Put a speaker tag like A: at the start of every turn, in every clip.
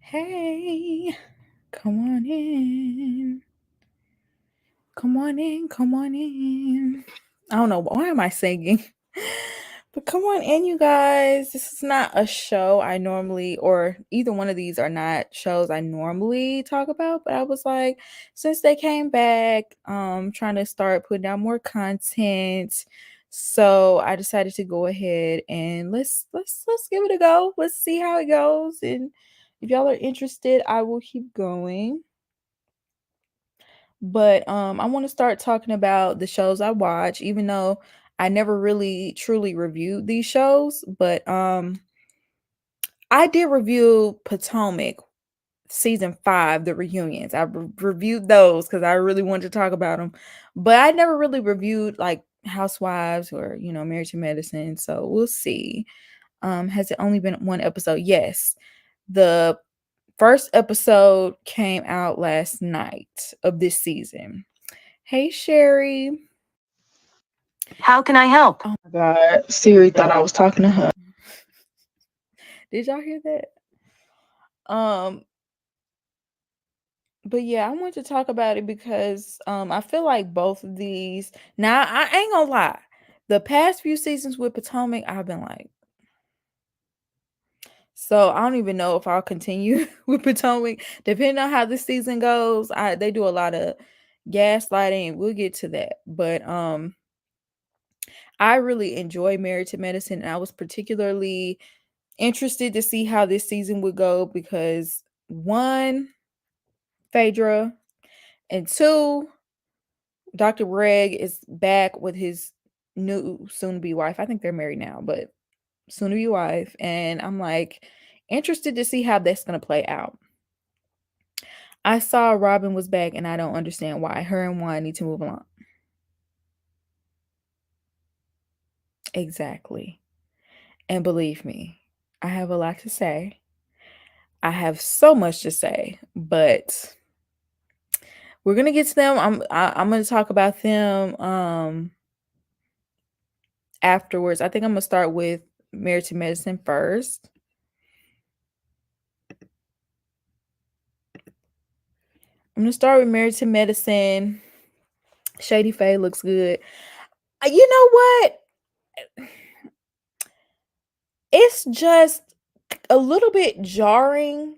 A: Hey, come on in. Come on in. Come on in. I don't know. Why am I singing? But come on in, you guys. This is not a show I normally, or either one of these are not shows I normally talk about. But I was like, since they came back, trying to start putting out more content. So I decided to go ahead and let's give it a go. Let's see how it goes. And if y'all are interested, I will keep going. But I want to start talking about the shows I watch, even though I never really truly reviewed these shows. But I did review Potomac season 5, the reunions. I reviewed those because I really wanted to talk about them. But I never really reviewed like Housewives or Married to Medicine. So we'll see. Has it only been one episode? Yes. The first episode came out last night of this season. Hey, Sherry.
B: How can I help?
A: Oh my God. Siri thought I was talking to her. Did y'all hear that? Um, but yeah, I want to talk about it because I feel like both of these, now I ain't gonna lie. The past few seasons with Potomac, I've been like, so I don't even know if I'll continue with Potomac. Depending on how this season goes, they do a lot of gaslighting. We'll get to that. But I really enjoy Married to Medicine, and I was particularly interested to see how this season would go because one, Fedra, and two, Dr. Greg is back with his new soon-to-be wife. I think they're married now, but soon-to-be wife. And I'm like interested to see how that's gonna play out. I saw Robyn was back, and I don't understand why. Her and Juan need to move along. Exactly. And believe me, I have a lot to say. I have so much to say, but we're gonna get to them. I'm gonna talk about them afterwards. I think I'm gonna start with Married to Medicine first. I'm gonna start with Married to Medicine. Shady Faye looks good. You know what? It's just a little bit jarring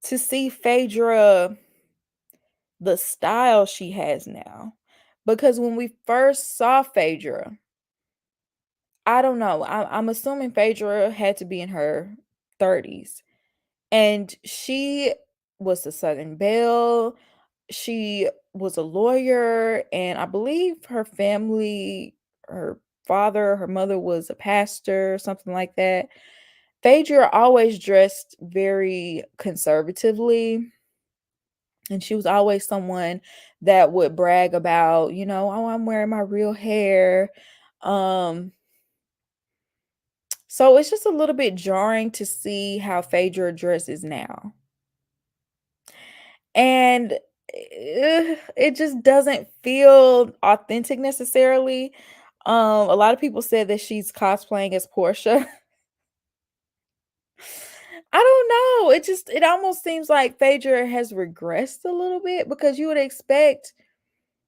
A: to see Phaedra the style she has now. Because when we first saw Phaedra, I don't know. I'm assuming Phaedra had to be in her 30s. And she was the Southern Belle. She was a lawyer, and I believe her family, her father, her mother was a pastor, something like that. Phaedra always dressed very conservatively, and she was always someone that would brag about, oh, I'm wearing my real hair. Um, so it's just a little bit jarring to see how Phaedra dresses now. And it just doesn't feel authentic necessarily. A lot of people said that she's cosplaying as Portia. I don't know. It almost seems like Phaedra has regressed a little bit because you would expect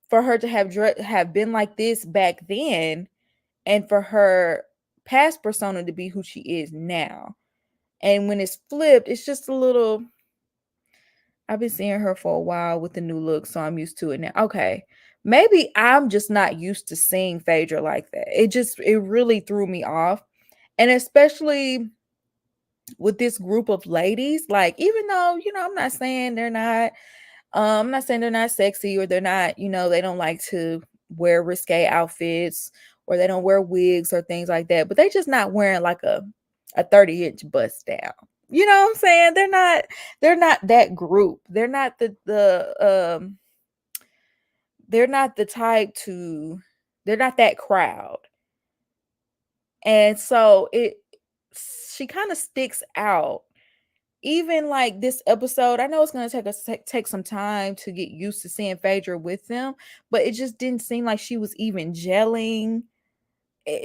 A: for her to have been like this back then, and for her past persona to be who she is now. And when it's flipped, it's just a little. I've been seeing her for a while with the new look, so I'm used to it now. Okay. Maybe I'm just not used to seeing Phaedra like that. It really threw me off. And especially with this group of ladies, like, even though, I'm not saying they're not, I'm not saying they're not sexy, or they're not, they don't like to wear risque outfits, or they don't wear wigs or things like that, but they just not wearing like a 30-inch bust down. You know what I'm saying? They're not that group. They're not the type to they're not that crowd. And so she kind of sticks out. Even like this episode, I know it's going to take some time to get used to seeing Phaedra with them, but it just didn't seem like she was even gelling.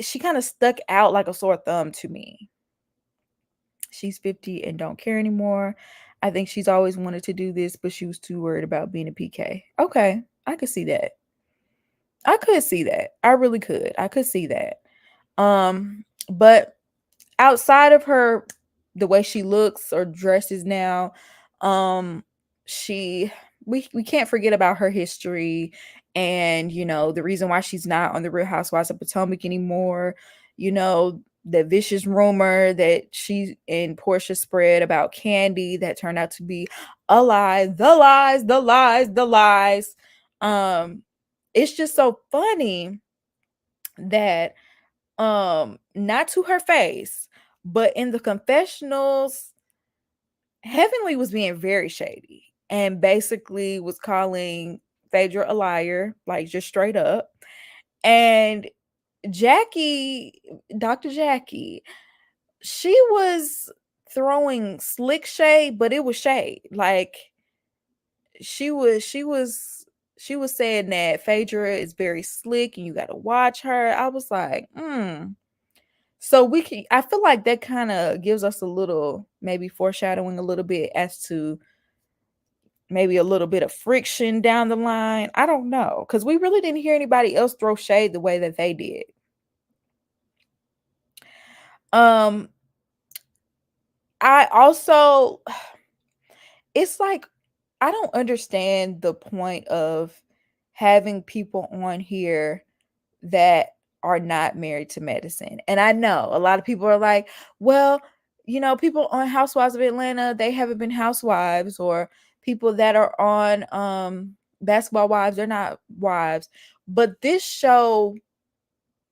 A: She kind of stuck out like a sore thumb to me. She's 50 and don't care anymore. I think she's always wanted to do this, but she was too worried about being a PK. Okay, I could see that. I could see that. I really could. I could see that. But outside of her, the way she looks or dresses now, um, she we can't forget about her history and the reason why she's not on the Real Housewives of Potomac anymore. The vicious rumor that she and Portia spread about Candy that turned out to be a lie. The lies, the lies, the lies. It's just so funny that not to her face, but in the confessionals, Heavenly was being very shady and basically was calling Phaedra a liar, like just straight up. And Jackie, Dr. Jackie, she was throwing slick shade, but it was shade. Like she was saying that Phaedra is very slick and you got to watch her. I was like, So I feel like that kind of gives us a little, maybe foreshadowing a little bit as to maybe a little bit of friction down the line. I don't know, because we really didn't hear anybody else throw shade the way that they did. I also, it's like, I don't understand the point of having people on here that are not married to medicine. And I know a lot of people are like, well, people on Housewives of Atlanta, they haven't been housewives, or people that are on Basketball Wives, they're not wives. But this show,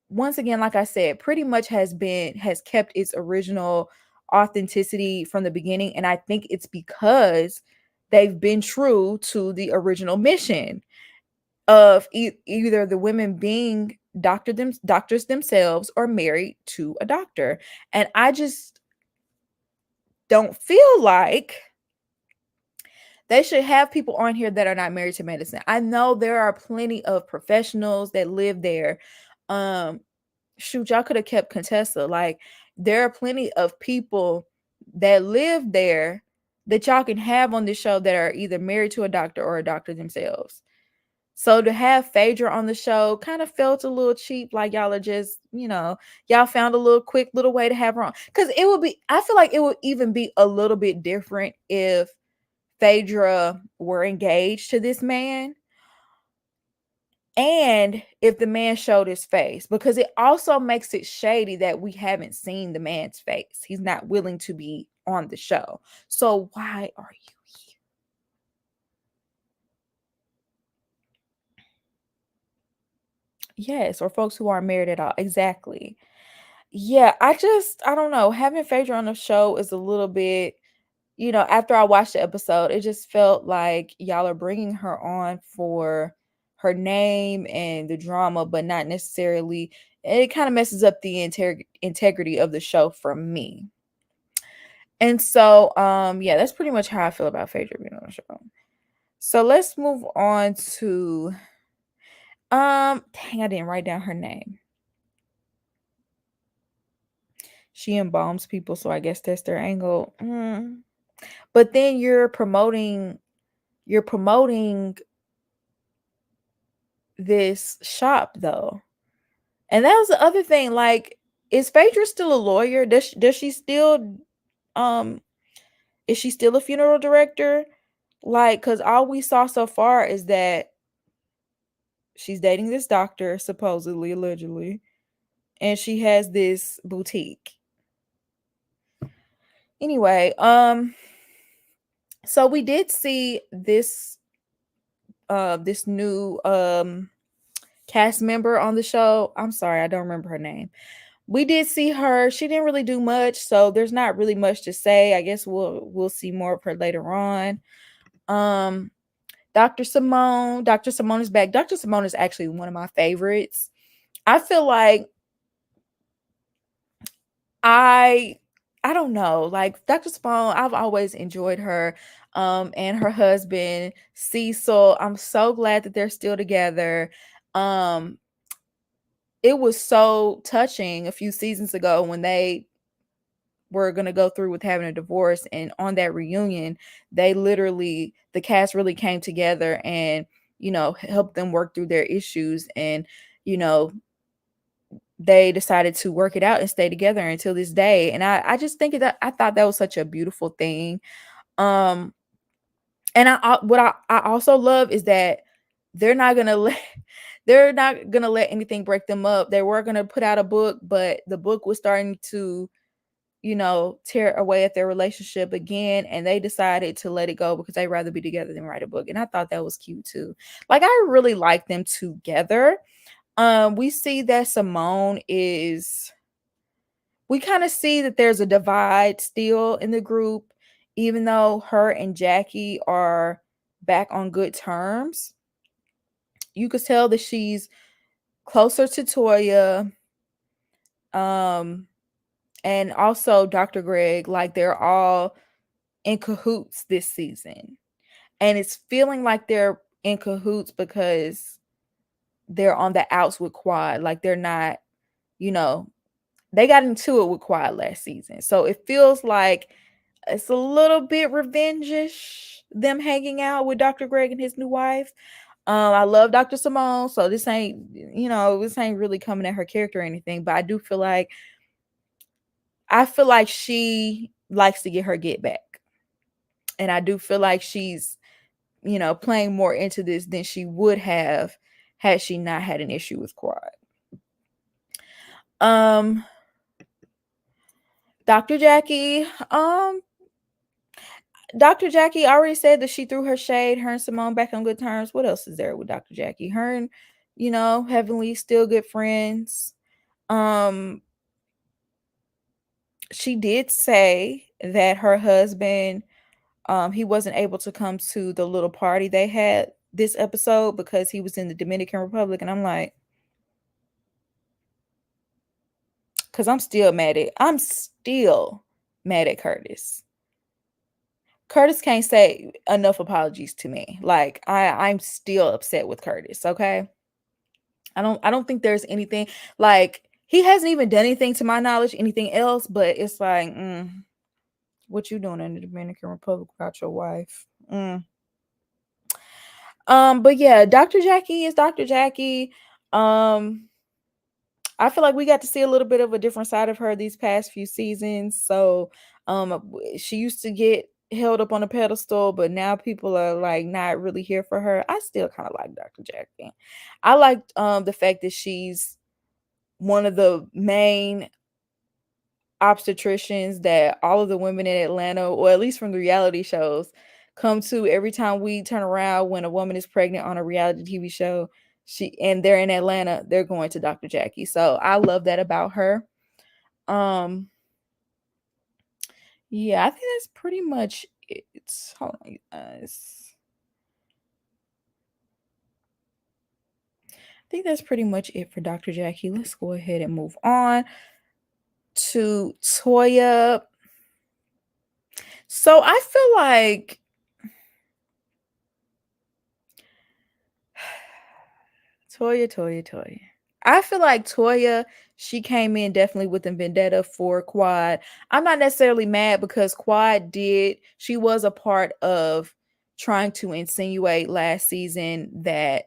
A: once again, like I said, pretty much has kept its original authenticity from the beginning. And I think it's because they've been true to the original mission of either the women being doctors themselves or married to a doctor. And I just don't feel like they should have people on here that are not married to medicine. I know there are plenty of professionals that live there. Shoot, y'all could have kept Contessa. Like, there are plenty of people that live there that y'all can have on this show that are either married to a doctor or a doctor themselves. So to have Phaedra on the show kind of felt a little cheap, like y'all are just, y'all found a little quick little way to have her on. Because I feel like it would even be a little bit different if Phaedra were engaged to this man and if the man showed his face, because it also makes it shady that we haven't seen the man's face. He's not willing to be on the show. So why are you here? Yes, or folks who aren't married at all. Exactly. Yeah, I don't know. Having Phaedra on the show is a little bit, after I watched the episode, it just felt like y'all are bringing her on for her name and the drama, but not necessarily. It kind of messes up the integrity of the show for me. And so, yeah, that's pretty much how I feel about Phaedra being on the show. So let's move on to, dang, I didn't write down her name. She embalms people, so I guess that's their angle. But then you're promoting this shop though. And that was the other thing. Like, is Phaedra still a lawyer? Does she still is she still a funeral director? Like, because all we saw so far is that she's dating this doctor, supposedly, allegedly, and she has this boutique. Anyway, so we did see this new cast member on the show. I'm sorry, I don't remember her name. We did see her. She didn't really do much, so there's not really much to say. I guess we'll see more of her later on. Dr. Simone. Dr. Simone is back. Dr. Simone is actually one of my favorites. I feel like I don't know. Like, Dr. Simone, I've always enjoyed her. And her husband, Cecil. I'm so glad that they're still together. It was so touching a few seasons ago when they were going to go through with having a divorce, and on that reunion, the cast really came together and, helped them work through their issues, and, you know, they decided to work it out and stay together until this day. And I just think that I thought that was such a beautiful thing. Um and I also love is that they're not gonna let they're not gonna let anything break them up. They were gonna put out a book, but the book was starting to, tear away at their relationship again, and they decided to let it go because they'd rather be together than write a book. And I thought that was cute too. Like, I really like them together. We see that Simone is we kind of see that there's a divide still in the group, even though her and Jackie are back on good terms. You could tell that she's closer to Toya, and also Dr. Greg. Like, they're all in cahoots this season. And it's feeling like they're in cahoots because they're on the outs with Quad. Like, they're not, they got into it with Quad last season. So it feels like it's a little bit revenge-ish, them hanging out with Dr. Greg and his new wife. I love Dr. Simone, so this ain't really coming at her character or anything, but I feel like she likes to get her get back. And I do feel like she's, playing more into this than she would have had she not had an issue with Quad. Dr. Jackie, Dr. Jackie already said that she threw her shade, her and Simone back on good terms. What else is there with Dr. Jackie? Her and, Heavenly still good friends. She did say that her husband, he wasn't able to come to the little party they had this episode because he was in the Dominican Republic. And I'm like, because I'm still mad at Curtis. Curtis can't say enough apologies to me. Like, I'm still upset with Curtis, okay? I don't think there's anything, like, he hasn't even done anything to my knowledge, anything else, but it's like, what you doing in the Dominican Republic without your wife? But yeah, Dr. Jackie is Dr. Jackie. I feel like we got to see a little bit of a different side of her these past few seasons. So, she used to get held up on a pedestal, but now people are like not really here for her. I still kind of like Dr. Jackie. I liked the fact that she's one of the main obstetricians that all of the women in Atlanta, or at least from the reality shows, come to every time we turn around when a woman is pregnant on a reality TV show. They're in Atlanta, they're going to Dr. Jackie. So I love that about her. Yeah, I think that's pretty much it. Hold on, you guys. I think that's pretty much it for Dr. Jackie. Let's go ahead and move on to Toya. So I feel like Toya. I feel like Toya, she came in definitely with a vendetta for Quad. I'm not necessarily mad because she was a part of trying to insinuate last season that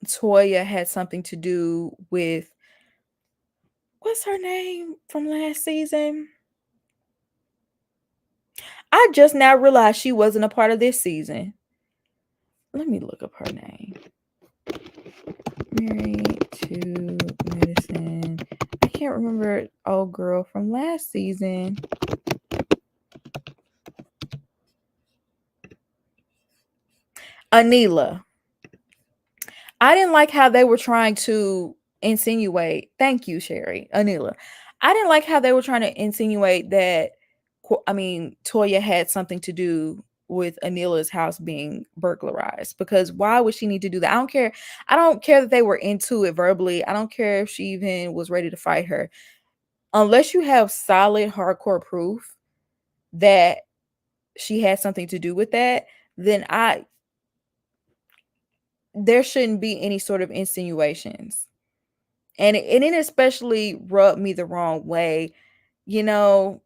A: Toya had something to do with, what's her name from last season? I just now realized she wasn't a part of this season. Let me look up her name. Married to Medicine. I can't remember old girl from last season. Anila. I didn't like how they were trying to insinuate. Thank you, Sherry. Anila. I didn't like how they were trying to insinuate that, Toya had something to do with Anila's house being burglarized, because why would she need to do that? I don't care. I don't care that they were into it verbally. I don't care if she even was ready to fight her. Unless you have solid hardcore proof that she had something to do with that, then there shouldn't be any sort of insinuations. and it especially rubbed me the wrong way. You know,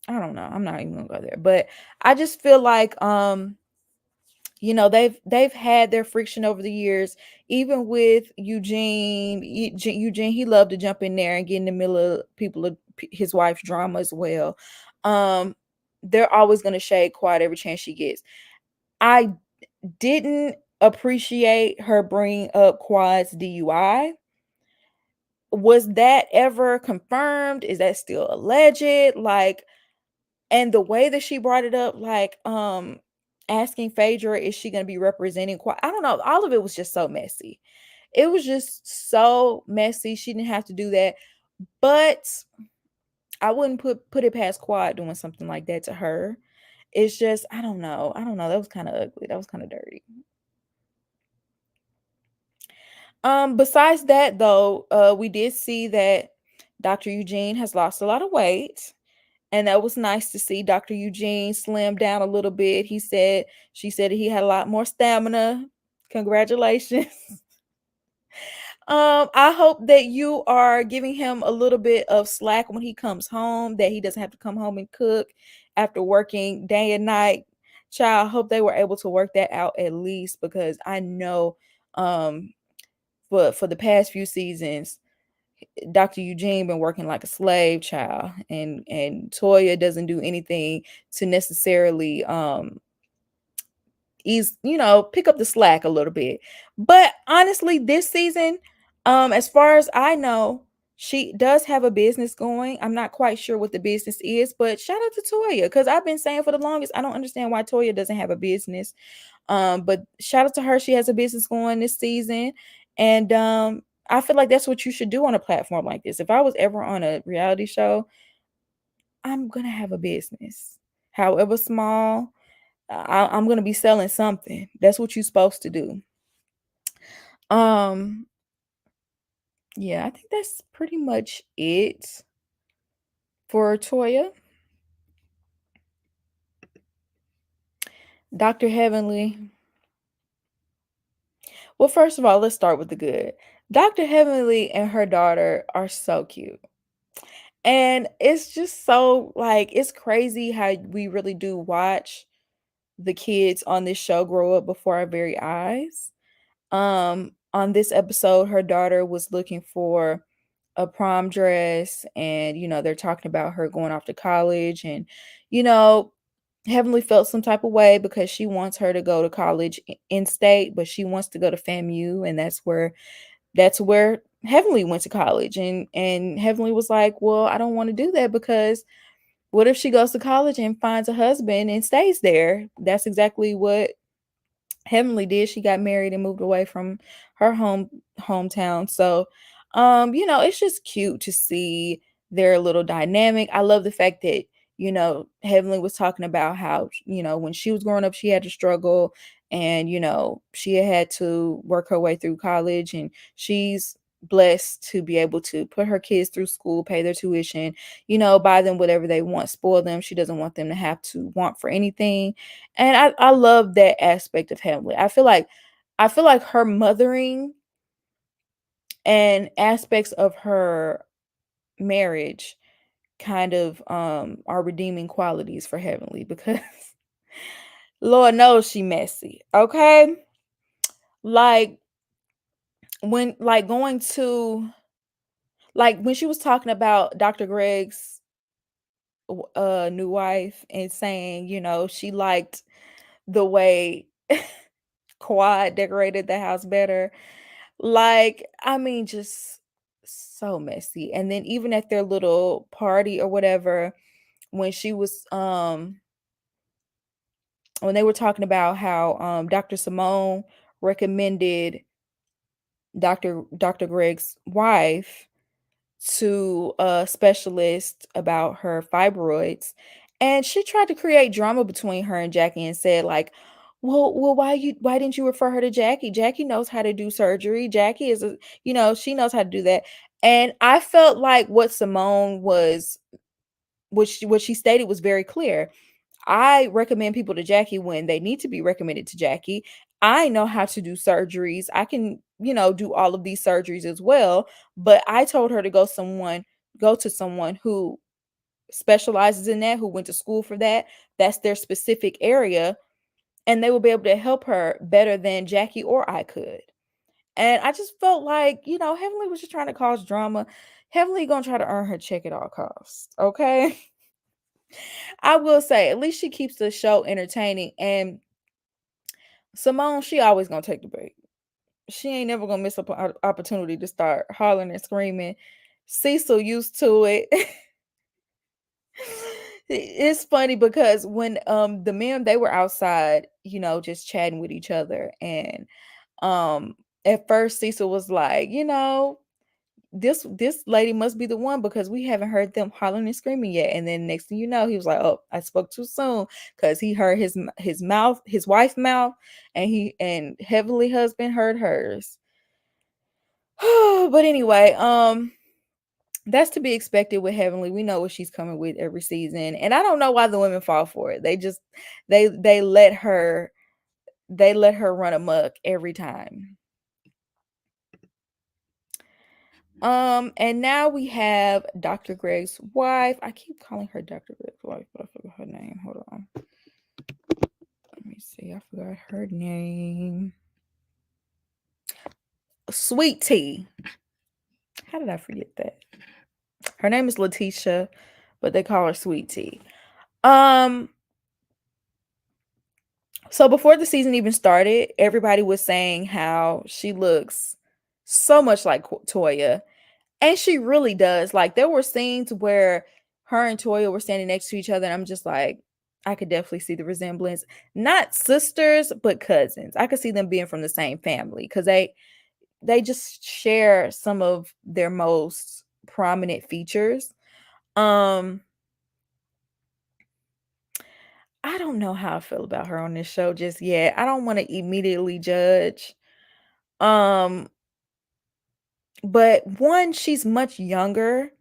A: I don't know. I'm not even gonna go there, but I just feel like they've had their friction over the years, even with Eugene. He loved to jump in there and get in the middle of his wife's drama as well. um they're always going to shade Quad every chance she gets. I didn't appreciate her bringing up Quad's DUI. Was that ever confirmed? Is that still alleged? Like, and the way that she brought it up, like, asking Fedra, is she going to be representing Quad? I don't know. All of it was just so messy. It was just so messy. She didn't have to do that. But I wouldn't put it past Quad doing something like that to her. It's just, I don't know. That was kind of ugly. That was kind of dirty. Besides that though, we did see that Dr. Eugene has lost a lot of weight. And that was nice to see. Dr. Eugene slimmed down a little bit. She said he had a lot more stamina. Congratulations. I hope that you are giving him a little bit of slack when he comes home, that he doesn't have to come home and cook after working day and night. Child, I hope they were able to work that out at least, because I know for the past few seasons, Dr. Eugene been working like a slave, child, and Toya doesn't do anything to necessarily pick up the slack a little bit. But honestly, this season, as far as I know, she does have a business going. I'm not quite sure what the business is, but shout out to Toya, because I've been saying for the longest, I don't understand why Toya doesn't have a business. But shout out to her. She has a business going this season. And I feel like that's what you should do on a platform like this. If I was ever on a reality show, I'm gonna have a business, however small. I'm gonna be selling something. That's what you're supposed to do. Um, yeah, I think that's pretty much it for Toya. Dr. Heavenly. Well, first of all, let's start with the good. Dr. Heavenly and her daughter are so cute. And it's just so, like, it's crazy how we really do watch the kids on this show grow up before our very eyes. On this episode, her daughter was looking for a prom dress, and they're talking about her going off to college, and you know Heavenly felt some type of way because she wants her to go to college in state, but she wants to go to FAMU, and that's where Heavenly went to college. And Heavenly was like, well, I don't want to do that, because what if she goes to college and finds a husband and stays there? That's exactly what Heavenly did. She got married and moved away from her hometown. So it's just cute to see their little dynamic. I love the fact that Heavenly was talking about how when she was growing up she had to struggle, and she had to work her way through college, and she's blessed to be able to put her kids through school, pay their tuition, buy them whatever they want, spoil them. She doesn't want them to have to want for anything. And I love that aspect of Heavenly. I feel like her mothering and aspects of her marriage kind of are redeeming qualities for Heavenly, because Lord knows she messy. Okay? Like, when like going to like when she was talking about Dr. Greg's new wife, and saying, she liked the way Quad decorated the house better. Like, I mean, just so messy. And then even at their little party or whatever, when she was when they were talking about how Dr. Simone recommended Dr. Greg's wife to a specialist about her fibroids, and she tried to create drama between her and Jackie, and said, like, well, why didn't you refer her to Jackie? Jackie knows how to do surgery. Jackie is she knows how to do that. And I felt like what Simone was, what she stated, was very clear. I recommend people to Jackie when they need to be recommended to Jackie. I know how to do surgeries. I can do all of these surgeries as well. But I told her to go to someone who specializes in that, who went to school for that. That's their specific area, and they will be able to help her better than Jackie or I could. And I just felt like, Heavenly was just trying to cause drama. Heavenly gonna try to earn her check at all costs. Okay. I will say, at least she keeps the show entertaining. And Simone, she always gonna take the bait. She ain't never gonna miss an opportunity to start hollering and screaming. Cecil used to it. It's funny because when the men, they were outside, just chatting with each other, and at first Cecil was like, this lady must be the one because we haven't heard them hollering and screaming yet. And then next thing you know, he was like, oh, I spoke too soon, because he heard his wife's mouth, and Heavenly husband heard hers. But anyway, that's to be expected with Heavenly. We know what she's coming with every season, and I don't know why the women fall for it. They just they let her run amok every time. And now we have Dr. Greg's wife. I keep calling her Dr. Greg's wife, but I forgot her name. Hold on. Let me see. I forgot her name. Sweet Tea. How did I forget that? Her name is Leticia, but they call her Sweet Tea. So before the season even started, everybody was saying how she looks so much like Toya. And she really does. Like, there were scenes where her and Toya were standing next to each other, and I'm just like, I could definitely see the resemblance. Not sisters, but cousins. I could see them being from the same family, because they just share some of their most prominent features. I don't know how I feel about her on this show just yet. I don't want to immediately judge. But one, she's much younger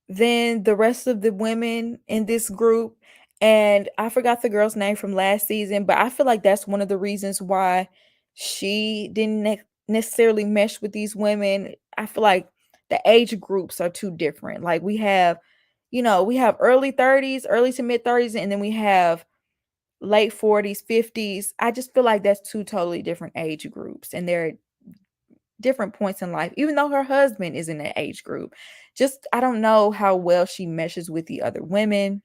A: than the rest of the women in this group. And I forgot the girl's name from last season, but I feel like that's one of the reasons why she didn't necessarily mesh with these women. I feel like the age groups are too different. Like, we have early 30s, early to mid 30s, and then we have late 40s, 50s. I just feel like that's two totally different age groups, and they're different points in life, even though her husband is in that age group. Just, I don't know how well she meshes with the other women.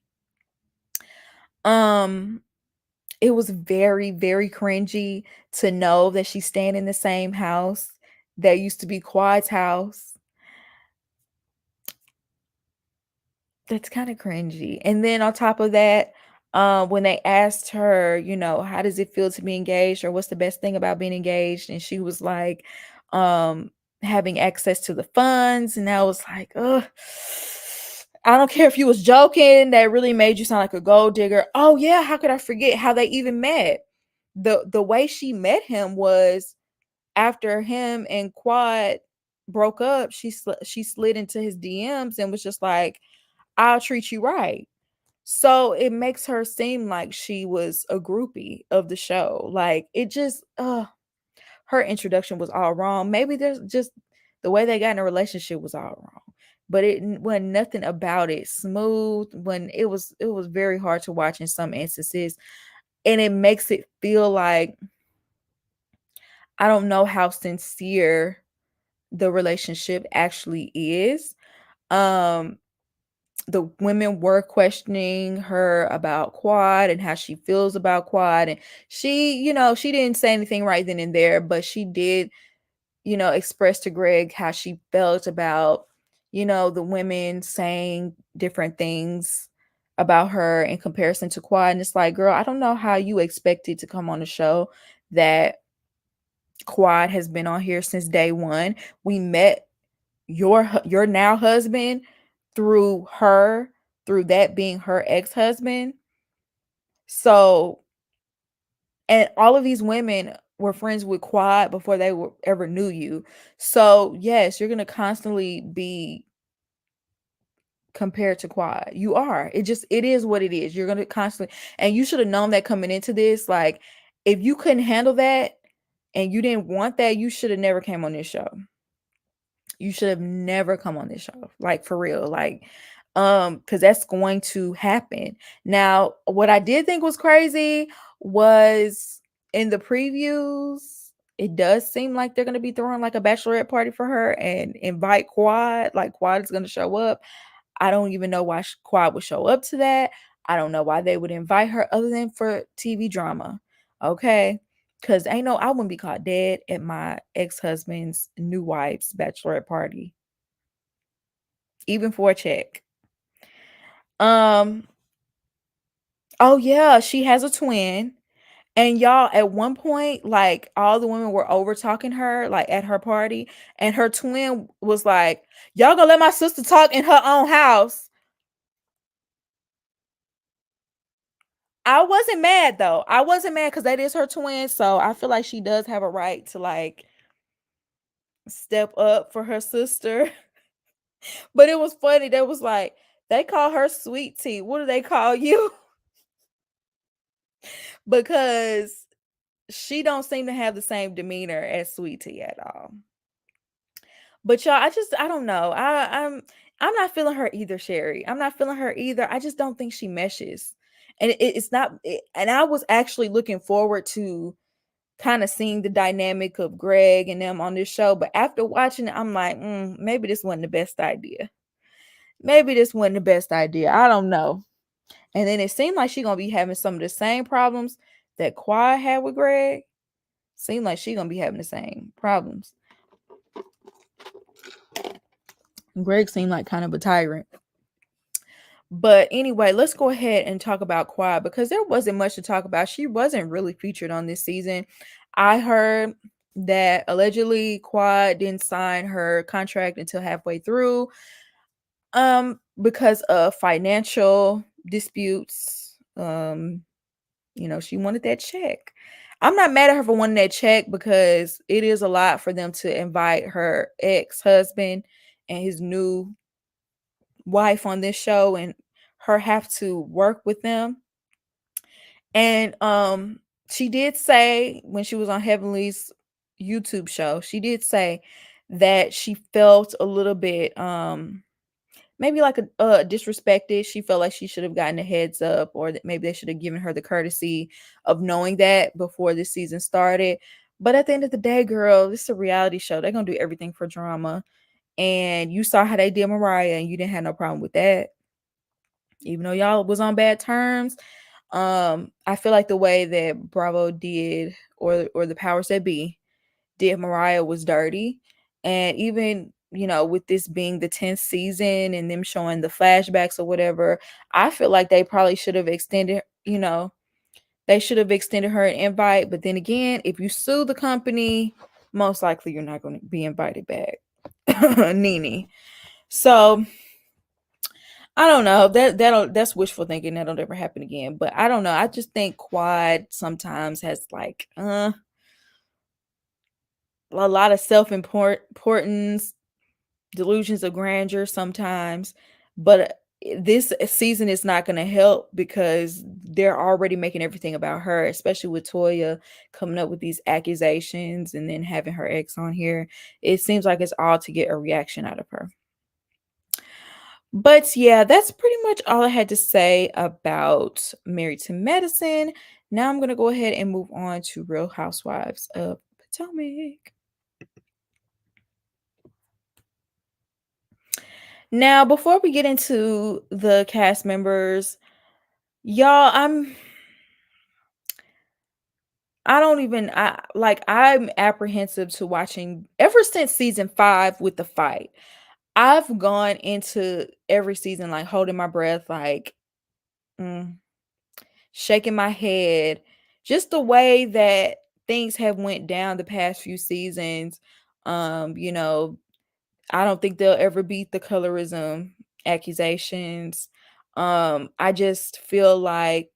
A: It was very, very cringy to know that she's staying in the same house that used to be Quad's house. That's kind of cringy. And then on top of that, when they asked her, how does it feel to be engaged, or what's the best thing about being engaged, and she was like, having access to the funds, and I was like, ugh. I don't care if you was joking, that really made you sound like a gold digger. Oh yeah, how could I forget how they even met? The way she met him was after him and Quad broke up. She slid into his DMs and was just like, I'll treat you right. So it makes her seem like she was a groupie of the show. Like, it just, her introduction was all wrong. Maybe there's just the way they got in a relationship was all wrong. But it wasn't nothing about it smooth. When it was very hard to watch in some instances. And it makes it feel like, I don't know how sincere the relationship actually is. The women were questioning her about Quad and how she feels about Quad. And she, she didn't say anything right then and there, but she did, express to Greg how she felt about, the women saying different things about her in comparison to Quad. And it's like, girl, I don't know how you expected to come on the show that Quad has been on here since day one. We met your now husband through that being her ex-husband. So, and all of these women were friends with Quad before they ever knew you. So yes, you're going to constantly be compared to Quad. You are. It is what it is. You're going to constantly, and you should have known that coming into this. Like, if you couldn't handle that, and you didn't want that, you should have never came on this show. You should have never come on this show. Like, for real. Like, because that's going to happen. Now, what I did think was crazy was in the previews, it does seem like they're gonna be throwing like a bachelorette party for her and invite Quad. Like, Quad is gonna show up. I don't even know why Quad would show up to that. I don't know why they would invite her other than for TV drama. Okay. Because I wouldn't be caught dead at my ex-husband's new wife's bachelorette party. Even for a check. Oh yeah, she has a twin. And y'all, at one point, like all the women were over talking her, like at her party, and her twin was like, "Y'all gonna let my sister talk in her own house?" I wasn't mad though. I wasn't mad because that is her twin, so I feel like she does have a right to like step up for her sister. But it was funny. They was like, they call her Sweet Tea. What do they call you? Because she don't seem to have the same demeanor as Sweet Tea at all. But y'all, I don't know. I'm not feeling her either, Sherry. I'm not feeling her either. I just don't think she meshes. And it's not and I was actually looking forward to kind of seeing the dynamic of Greg and them on this show. But after watching it, I'm like, maybe this wasn't the best idea. Maybe this wasn't the best idea. I don't know. And then it seemed like she's gonna be having some of the same problems that Quad had with Greg. Seemed like she's gonna be having the same problems. Greg seemed like kind of a tyrant. But anyway, let's go ahead and talk about Quad because there wasn't much to talk about. She wasn't really featured on this season. I heard that allegedly Quad didn't sign her contract until halfway through because of financial disputes. She wanted that check. I'm not mad at her for wanting that check because it is a lot for them to invite her ex-husband and his new wife on this show and her have to work with them. And she did say when she was on Heavenly's YouTube show, she did say that she felt a little bit maybe like a disrespected. She felt like she should have gotten a heads up, or that maybe they should have given her the courtesy of knowing that before this season started. But at the end of the day, girl, this is a reality show. They're gonna do everything for drama. And you saw how they did Mariah, and you didn't have no problem with that. Even though y'all was on bad terms, I feel like the way that Bravo did, or the powers that be did Mariah, was dirty. And even with this being the 10th season and them showing the flashbacks or whatever, I feel like they probably should have extended they should have extended her an invite. But then again, if you sue the company, most likely you're not going to be invited back. Nene. So I don't know. That's wishful thinking. That'll never happen again. But I don't know. I just think Quad sometimes has like a lot of self-importance, delusions of grandeur sometimes. But this season is not going to help because they're already making everything about her, especially with Toya coming up with these accusations and then having her ex on here. It seems like it's all to get a reaction out of her. But yeah, that's pretty much all I had to say about Married to Medicine. Now I'm going to go ahead and move on to Real Housewives of Potomac. Now, before we get into the cast members, y'all, I'm apprehensive to watching ever since season 5 with the fight. I've gone into every season like holding my breath, like shaking my head, just the way that things have went down the past few seasons. I don't think they'll ever beat the colorism accusations. I just feel like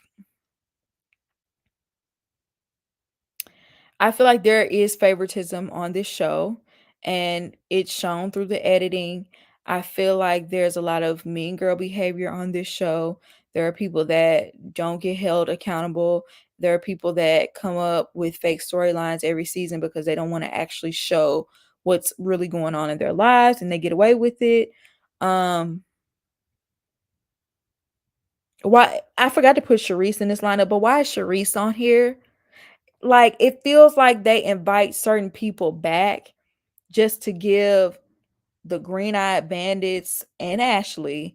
A: there is favoritism on this show, and it's shown through the editing. I feel like there's a lot of mean girl behavior on this show. There are people that don't get held accountable. There are people that come up with fake storylines every season because they don't want to actually show what's really going on in their lives, and they get away with it. Why I forgot to put Sharice in this lineup, but why is Sharice on here? Like, it feels like they invite certain people back just to give the Green-Eyed Bandits and Ashley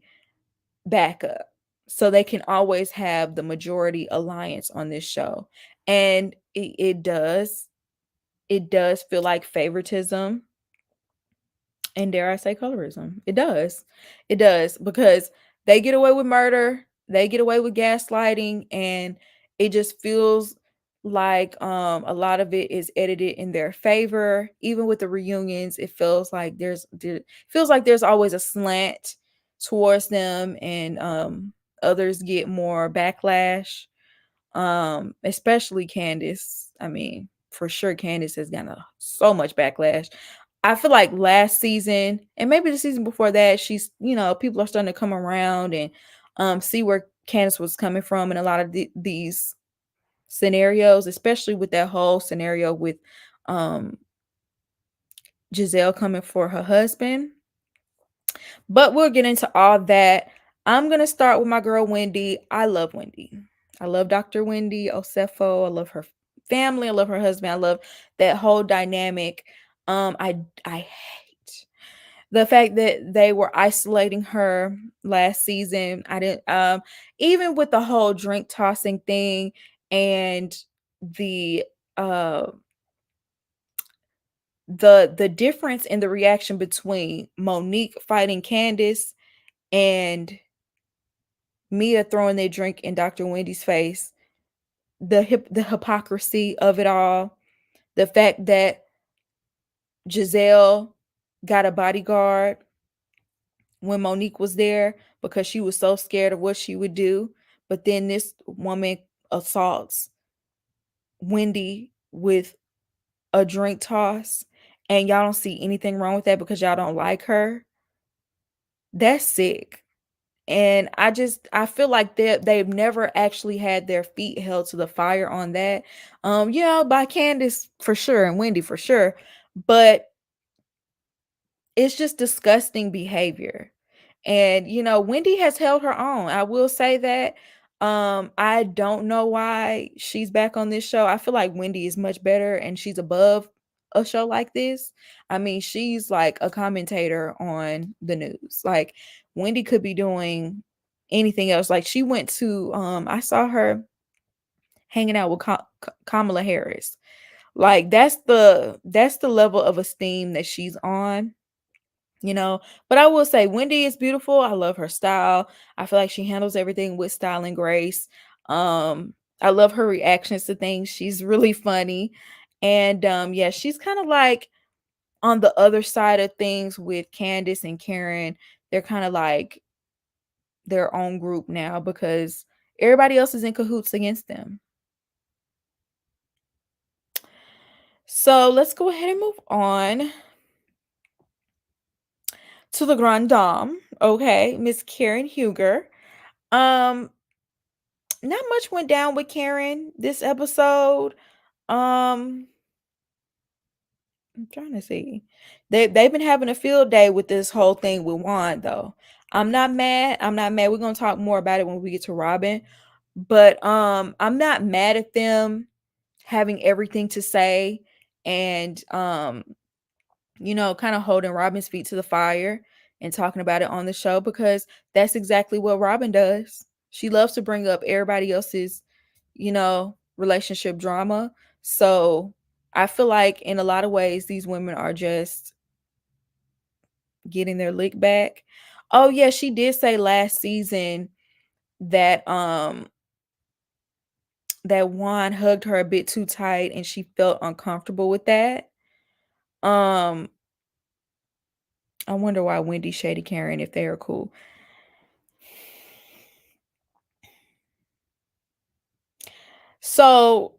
A: backup, so they can always have the majority alliance on this show. And it does feel like favoritism, and dare I say colorism. It does. It does, because they get away with murder, they get away with gaslighting, and it just feels like a lot of it is edited in their favor. Even with the reunions, it feels like there's always a slant towards them, and others get more backlash. Especially Candace. I mean, for sure Candace has gotten so much backlash. I feel like last season, and maybe the season before that, she's, people are starting to come around and see where Candace was coming from in a lot of these scenarios, especially with that whole scenario with Giselle coming for her husband. But we'll get into all that. I'm going to start with my girl Wendy. I love Wendy. I love Dr. Wendy Osefo. I love her family. I love her husband. I love that whole dynamic. I hate the fact that they were isolating her last season. I didn't even with the whole drink tossing thing, and the the difference in the reaction between Monique fighting Candace and Mia throwing their drink in Dr. Wendy's face, the hypocrisy of it all, the fact that Giselle got a bodyguard when Monique was there because she was so scared of what she would do, but then this woman assaults Wendy with a drink toss, and y'all don't see anything wrong with that because y'all don't like her. That's sick. And I feel like they've never actually had their feet held to the fire on that. By Candace for sure and Wendy for sure, but it's just disgusting behavior. And Wendy has held her own. I will say that. I don't know why she's back on this show. I feel like Wendy is much better and she's above a show like this. I mean, she's like a commentator on the news. Like, Wendy could be doing anything else. Like, she went to I saw her hanging out with Kamala Harris. Like, that's the level of esteem that she's on. But I will say Wendy is beautiful. I love her style. I feel like she handles everything with style and grace. I love her reactions to things. She's really funny. And yeah, she's kind of like on the other side of things with Candace and Karen. They're kind of like their own group now because everybody else is in cahoots against them. So let's go ahead and move on to the Grand Dame. Okay, Miss Karen Huger. Not much went down with Karen this episode. I'm trying to see. They've been having a field day with this whole thing with Juan, though. I'm not mad. We're gonna talk more about it when we get to Robyn. But I'm not mad at them having everything to say and kind of holding Robyn's feet to the fire and talking about it on the show, because that's exactly what Robyn does. She loves to bring up everybody else's, relationship drama. So I feel like in a lot of ways, these women are just getting their lick back. Oh yeah, she did say last season that that Juan hugged her a bit too tight and she felt uncomfortable with that. I wonder why Wendy shaded Karen if they are cool. So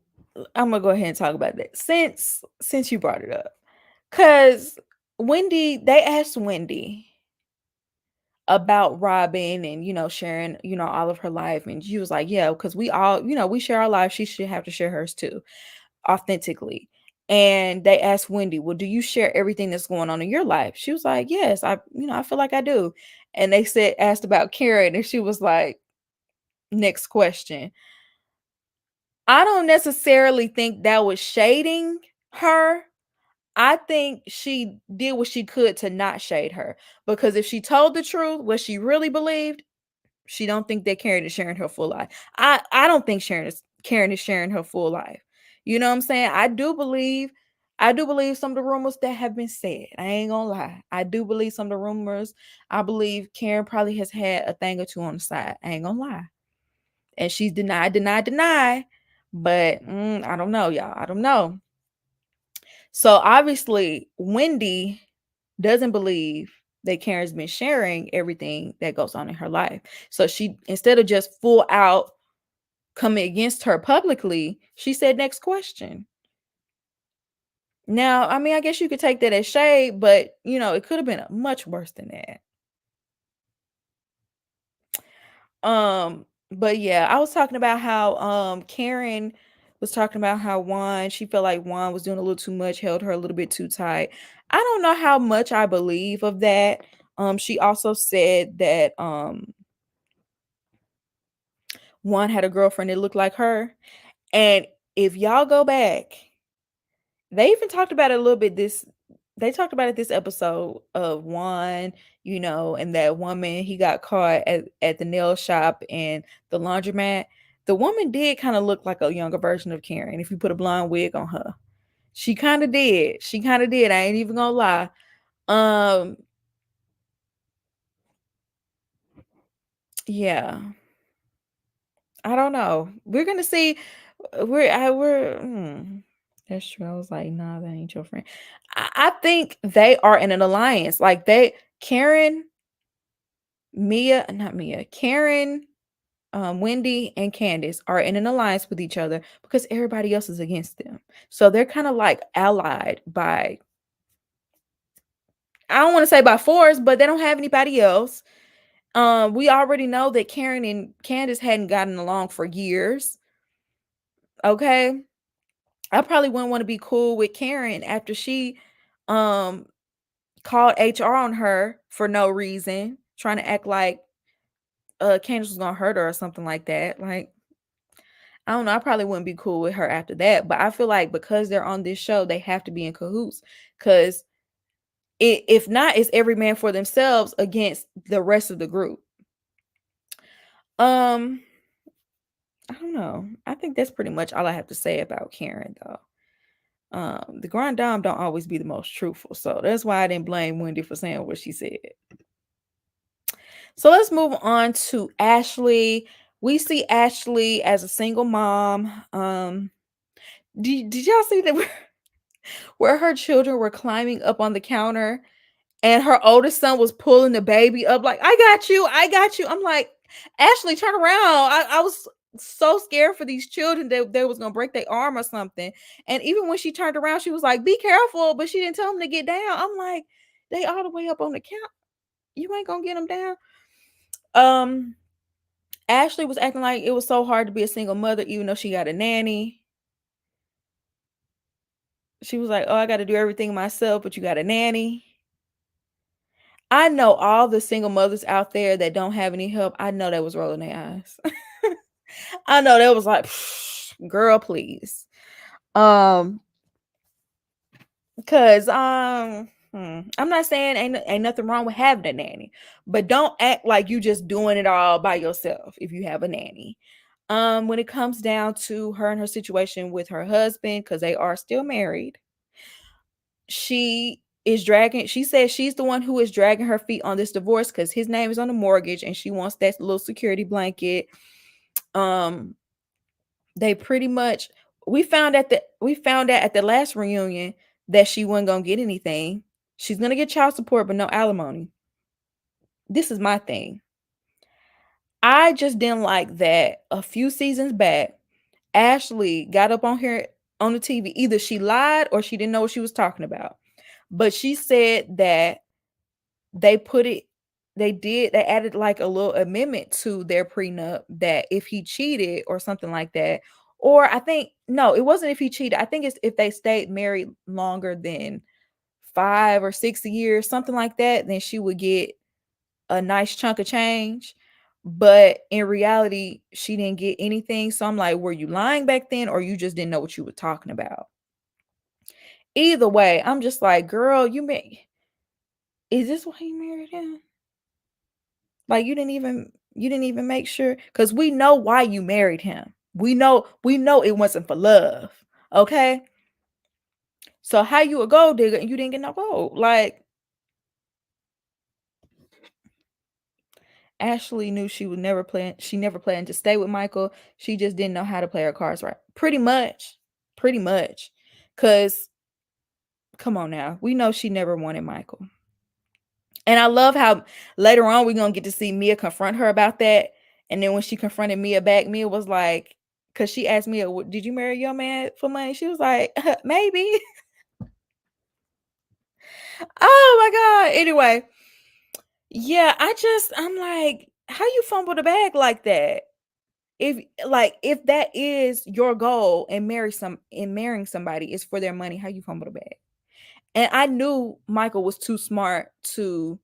A: I'm gonna go ahead and talk about that since you brought it up. Cause Wendy, they asked Wendy, about Robyn and, sharing, all of her life. And she was like, yeah, because we all, we share our lives. She should have to share hers too, authentically. And they asked Wendy, well, do you share everything that's going on in your life? She was like, yes, I feel like I do. And they asked about Karen, and she was like, next question. I don't necessarily think that was shading her. I think she did what she could to not shade her, because if she told the truth, what she really believed, she don't think that Karen is sharing her full life. I don't think Karen is sharing her full life. You know what I'm saying? I do believe some of the rumors that have been said. I ain't gonna lie. I do believe some of the rumors. I believe Karen probably has had a thing or two on the side. I ain't gonna lie. And she's deny. But I don't know, y'all. I don't know. So obviously, Wendy doesn't believe that Karen's been sharing everything that goes on in her life. So she, instead of just full out coming against her publicly, she said, next question. Now, I mean, I guess you could take that as shade, but it could have been much worse than that. But yeah, I was talking about how Karen was talking about how she felt like Juan was doing a little too much, held her a little bit too tight. I don't know how much I believe of that. She also said that Juan had a girlfriend that looked like her. And if y'all go back, they even talked about it a little bit they talked about it this episode of Juan, and that woman he got caught at the nail shop and the laundromat. The woman did kind of look like a younger version of Karen if you put a blonde wig on her. She kind of did. I ain't even gonna lie. Yeah. I don't know. We're gonna see. That's true. I was like, nah, that ain't your friend. I think they are in an alliance. Like Karen, Wendy, and Candace are in an alliance with each other because everybody else is against them. So they're kind of like allied by, I don't want to say by force, but they don't have anybody else. We already know that Karen and Candace hadn't gotten along for years. Okay. I probably wouldn't want to be cool with Karen after she called HR on her for no reason, trying to act like Candace was gonna hurt her or something like that. Like, I don't know, I probably wouldn't be cool with her after that. But I feel like because they're on this show, they have to be in cahoots. Because if not, it's every man for themselves against the rest of the group. I don't know. I think that's pretty much all I have to say about Karen, though. The grand dame don't always be the most truthful, so that's why I didn't blame Wendy for saying what she said. So let's move on to Ashley. We see Ashley as a single mom. Did y'all see that where her children were climbing up on the counter and her oldest son was pulling the baby up like, I got you. I'm like, Ashley, turn around. I was so scared for these children that they was gonna break their arm or something. And even when she turned around, she was like, be careful, but she didn't tell them to get down. I'm like, they all the way up on the count. You ain't gonna get them down. Ashley was acting like it was so hard to be a single mother, even though she got a nanny. She was like, oh, I got to do everything myself, but you got a nanny. I know all the single mothers out there that don't have any help. I know they was rolling their eyes. I know that was like, girl, please. Because I'm not saying ain't nothing wrong with having a nanny, but don't act like you just doing it all by yourself if you have a nanny. When it comes down to her and her situation with her husband, because they are still married, she says she's the one who is dragging her feet on this divorce because his name is on the mortgage and she wants that little security blanket. They pretty much, we found out at the last reunion that she wasn't gonna get anything. She's gonna get child support, but no alimony. This is my thing. I just didn't like that a few seasons back, Ashley got up on here on the TV. Either she lied or she didn't know what she was talking about. But she said that they put it they added like a little amendment to their prenup that if he cheated or something like that, or I think no, it wasn't if he cheated. I think it's if they stayed married longer than 5 or 6 years, something like that, then she would get a nice chunk of change. But in reality, she didn't get anything. So I'm like, were you lying back then, or you just didn't know what you were talking about? Either way, I'm just like, girl, is this why you married him? Like you didn't even make sure, because we know why you married him. We know it wasn't for love. Okay. So how you a gold digger and you didn't get no gold? Like, Ashley knew she never planned to stay with Michael. She just didn't know how to play her cards right. Pretty much. Pretty much. Cause come on now. We know she never wanted Michael. And I love how later on we're gonna get to see Mia confront her about that. And then when she confronted Mia back, Mia was like, because she asked Mia, did you marry your man for money? She was like, maybe. Oh my God. Anyway, yeah, I'm like, how you fumble the bag like that? If that is your goal and marrying somebody is for their money, how you fumble the bag? And I knew Michael was too smart to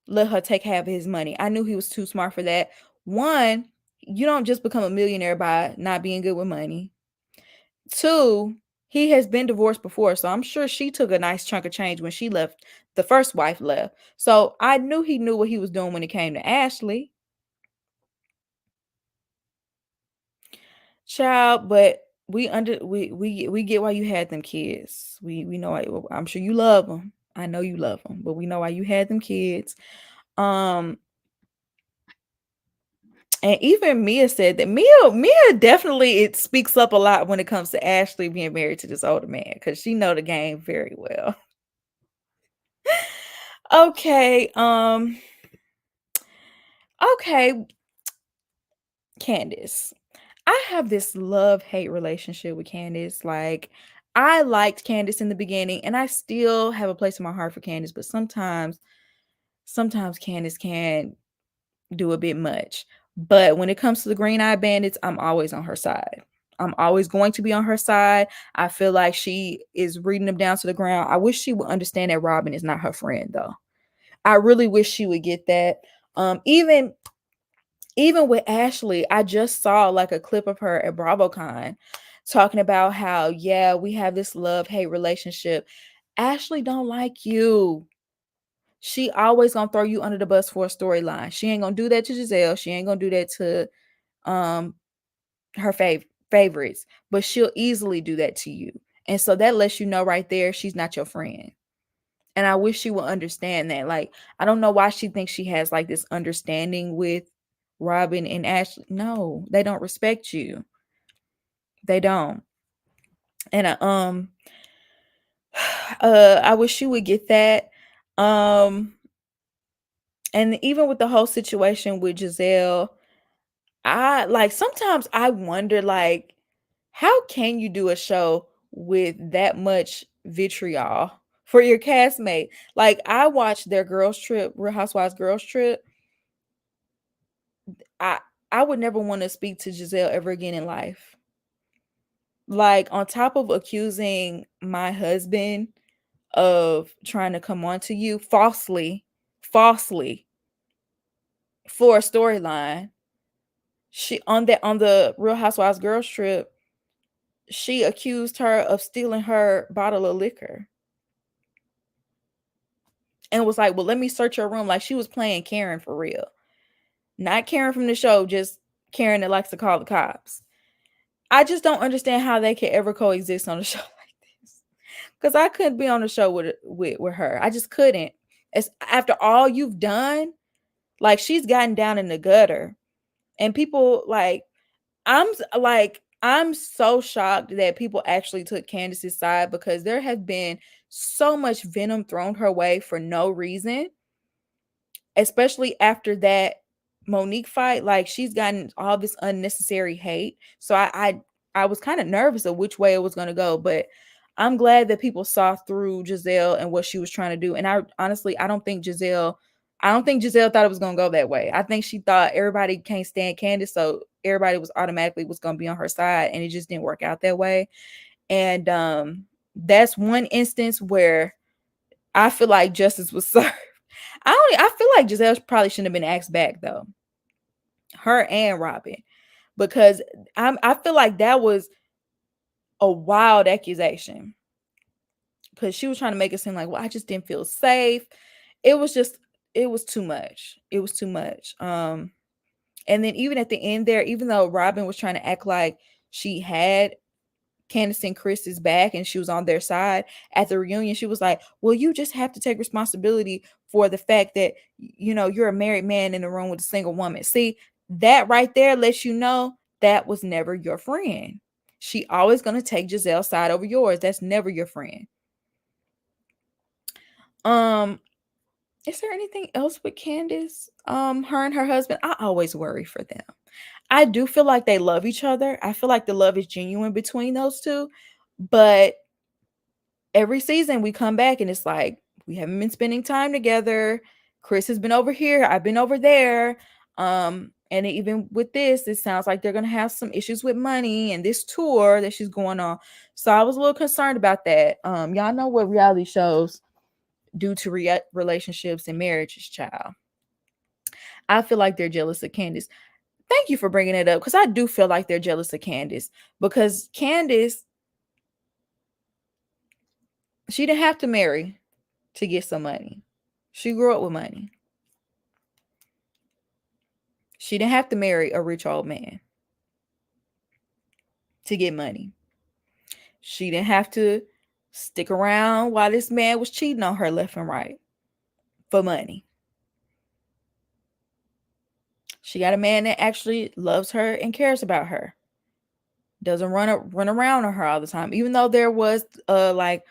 A: let her take half of his money. I knew he was too smart for that. One, you don't just become a millionaire by not being good with money. Two, he has been divorced before, so I'm sure she took a nice chunk of change when she left. The first wife left. So I knew he knew what he was doing when it came to Ashley. Child, but we get why you had them kids. We know I'm sure you love them. I know you love them, but we know why you had them kids. And even Mia said that Mia definitely it speaks up a lot when it comes to Ashley being married to this older man because she know the game very well. Okay, okay, Candace. I have this love-hate relationship with Candace. Like, I liked Candace in the beginning, and I still have a place in my heart for Candace, but sometimes Candace can do a bit much. But when it comes to the Green Eye Bandits, I'm always on her side. I'm always going to be on her side. I feel like she is reading them down to the ground. I wish she would understand that Robyn is not her friend, though. I really wish she would get that. Even with Ashley, I just saw like a clip of her at BravoCon talking about how, yeah, we have this love-hate relationship. Ashley don't like you. She always gonna throw you under the bus for a storyline. She ain't gonna do that to Giselle. She ain't gonna do that to her favorites, but she'll easily do that to you. And so that lets you know right there she's not your friend. And I wish she would understand that. Like, I don't know why she thinks she has like this understanding with Robyn and Ashley. No, they don't respect you. They don't. And I wish she would get that. And even with the whole situation with Giselle, I like sometimes I wonder like how can you do a show with that much vitriol for your castmate? Like I watched their girls trip, Real Housewives girls trip. I I would never want to speak to Giselle ever again in life. Like on top of accusing my husband of trying to come on to you falsely for a storyline. She on the Real Housewives girls trip, she accused her of stealing her bottle of liquor. And was like, well, let me search your room. Like she was playing Karen for real. Not Karen from the show, just Karen that likes to call the cops. I just don't understand how they could ever coexist on a show like this. Because I couldn't be on the show with her. I just couldn't. It's after all you've done, like she's gotten down in the gutter. And people I'm so shocked that people actually took Candace's side because there has been so much venom thrown her way for no reason, especially after that Monique fight. Like she's gotten all this unnecessary hate. So I was kind of nervous of which way it was going to go, but I'm glad that people saw through Giselle and what she was trying to do. And I honestly, I don't think Giselle, I don't think Giselle thought it was gonna go that way. I think she thought everybody can't stand Candace, so everybody was automatically was gonna be on her side, and it just didn't work out that way. And that's one instance where I feel like justice was served. I feel like Giselle probably shouldn't have been asked back though. Her and Robyn, because I feel like that was a wild accusation. Because she was trying to make it seem like, well, I just didn't feel safe. It was too much. It was too much. And then even at the end there, even though Robyn was trying to act like she had Candace and Chris's back and she was on their side at the reunion, she was like, well, you just have to take responsibility for the fact that, you're a married man in the room with a single woman. See, that right there lets you know that was never your friend. She always going to take Giselle's side over yours. That's never your friend. Is there anything else with Candace? Her and her husband, I always worry for them. I do feel like they love each other. I feel like the love is genuine between those two. But every season we come back and it's like, we haven't been spending time together. Chris has been over here. I've been over there. And even with this, it sounds like they're going to have some issues with money and this tour that she's going on. So I was a little concerned about that. Y'all know what reality shows do to relationships and marriages, child. I feel like they're jealous of Candace. Thank you for bringing it up, because I do feel like they're jealous of Candace, because Candace, she didn't have to marry to get some money. She grew up with money. She didn't have to marry a rich old man to get money. She didn't have to stick around while this man was cheating on her left and right for money. She got a man that actually loves her and cares about her. Doesn't run around on her all the time. Even though there was like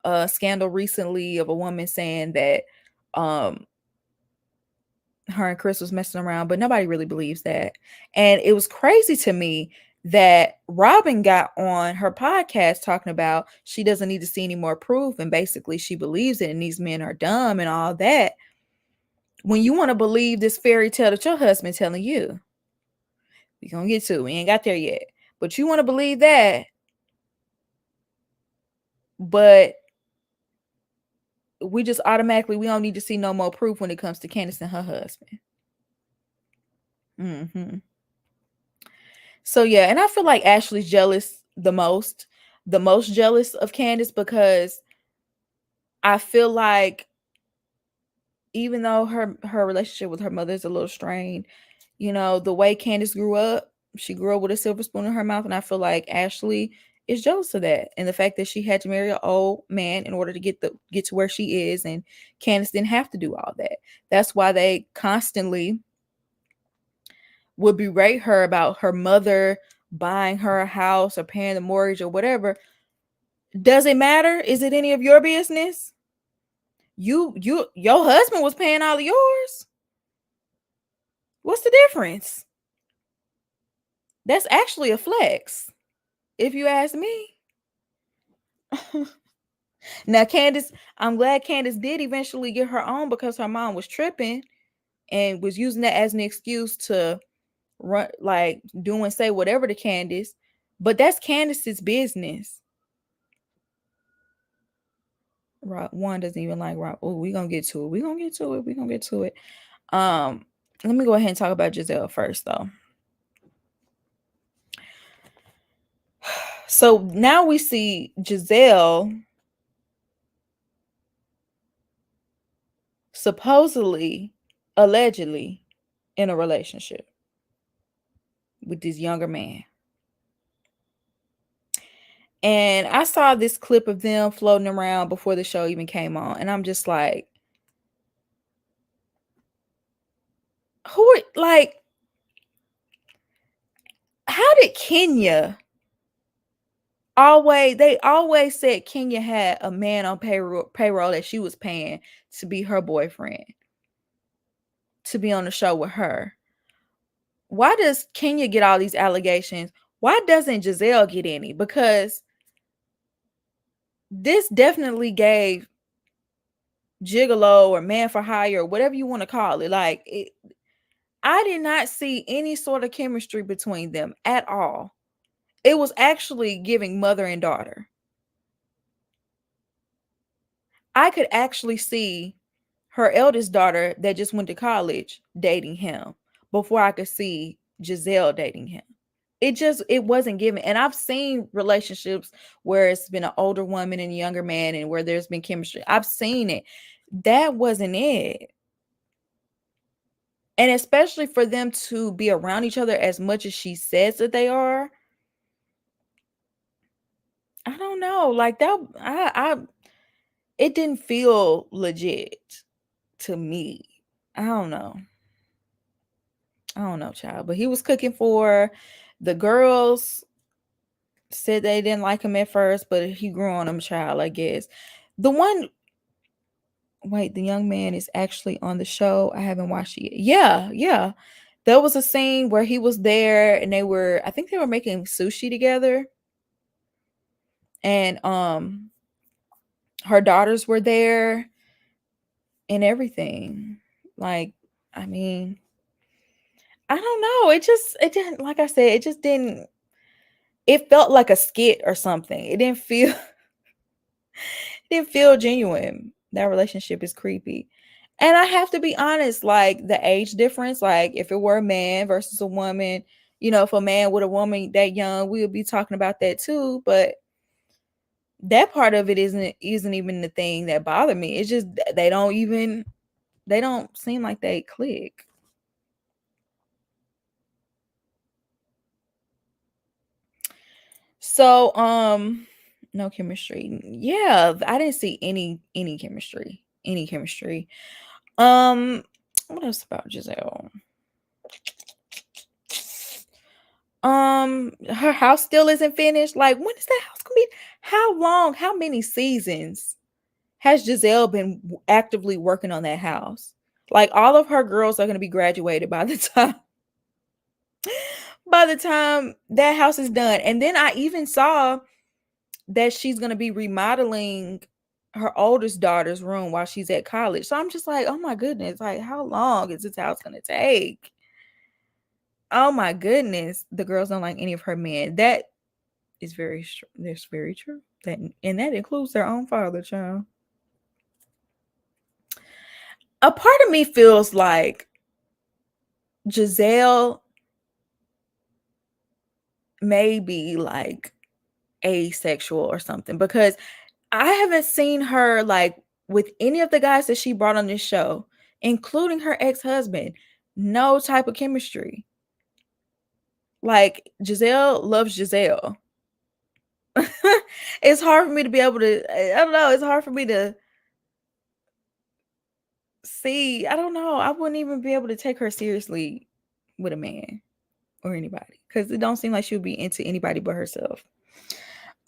A: a scandal recently of a woman saying that her and Chris was messing around, but nobody really believes that. And it was crazy to me that Robyn got on her podcast talking about she doesn't need to see any more proof, and basically she believes it and these men are dumb and all that. When you want to believe this fairy tale that your husband telling you, we gonna get to it. We ain't got there yet, but you want to believe that, but we just automatically, we don't need to see no more proof when it comes to Candace and her husband. So yeah, and I feel like Ashley's jealous the most jealous of Candace, because I feel like even though her relationship with her mother is a little strained, the way Candace grew up, she grew up with a silver spoon in her mouth, and I feel like Ashley is jealous of that, and the fact that she had to marry an old man in order to get to where she is, and Candace didn't have to do all that. That's why they constantly would berate her about her mother buying her a house or paying the mortgage or whatever. Does it matter? Is it any of your business? Your husband was paying all of yours. What's the difference? That's actually a flex, if you ask me. Now, Candace, I'm glad Candace did eventually get her own, because her mom was tripping and was using that as an excuse to run, like, do and say whatever to Candace. But that's Candace's business. One doesn't even like Rhop. Oh, we're gonna get to it. We're gonna get to it. Let me go ahead and talk about Giselle first, though. So now we see Giselle supposedly, allegedly, in a relationship with this younger man. And I saw this clip of them floating around before the show even came on, and I'm just like, how did Kenya they always said Kenya had a man on payroll that she was paying to be her boyfriend, to be on the show with her. Why does Kenya get all these allegations? Why doesn't Giselle get any? Because this definitely gave gigolo or man for hire or whatever you want to call it. Like I did not see any sort of chemistry between them at all. It was actually giving mother and daughter. I could actually see her eldest daughter that just went to college dating him before I could see Giselle dating him. It wasn't given. And I've seen relationships where it's been an older woman and a younger man and where there's been chemistry. I've seen it. That wasn't it. And especially for them to be around each other as much as she says that they are. I don't know. Like that I it didn't feel legit to me. I don't know. Child. But he was cooking for the girls. Said they didn't like him at first, but he grew on them, child, I guess. The young man is actually on the show. I haven't watched it yet. Yeah. There was a scene where he was there and I think they were making sushi together. And her daughters were there and everything. Like, I mean, I don't know. It didn't, like I said, it felt like a skit or something. It didn't feel genuine. That relationship is creepy. And I have to be honest, like the age difference, like if it were a man versus a woman, if a man with a woman that young, we would be talking about that too. But that part of it isn't even the thing that bothered me. It's just they don't seem like they click. So no chemistry. Yeah, I didn't see any chemistry. Any chemistry. What else about Giselle? Her house still isn't finished. Like, when is that house gonna be? How long? How many seasons has Giselle been actively working on that house? Like, all of her girls are gonna be graduated by the time that house is done. And then I even saw that she's gonna be remodeling her oldest daughter's room while she's at college. So I'm just like, oh my goodness, like how long is this house gonna take? Oh my goodness, the girls don't like any of her men. That's very true. That includes their own father, child. A part of me feels like Giselle may be like asexual or something, because I haven't seen her like with any of the guys that she brought on this show, including her ex-husband, no type of chemistry. Like Giselle loves Giselle. It's hard for me to be able to, I don't know, it's hard for me to see. I don't know. I wouldn't even be able to take her seriously with a man or anybody, because it don't seem like she would be into anybody but herself.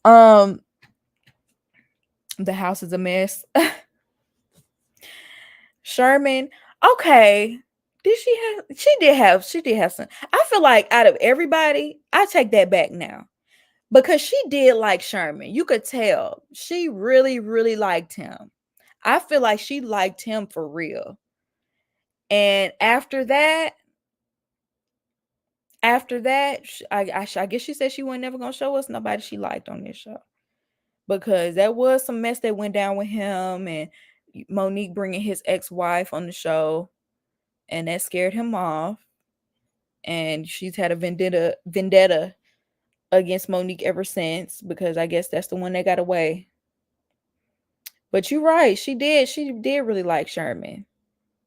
A: The house is a mess. Sherman, okay. She did have some. I feel like out of everybody, I take that back now. Because she did like Sherman. You could tell. She really, really liked him. I feel like she liked him for real. And after that, I guess she said she wasn't never gonna show us nobody she liked on this show, because there was some mess that went down with him and Monique bringing his ex-wife on the show, and that scared him off. And she's had a vendetta against Monique ever since, because I guess that's the one that got away. But you're right, she did really like Sherman.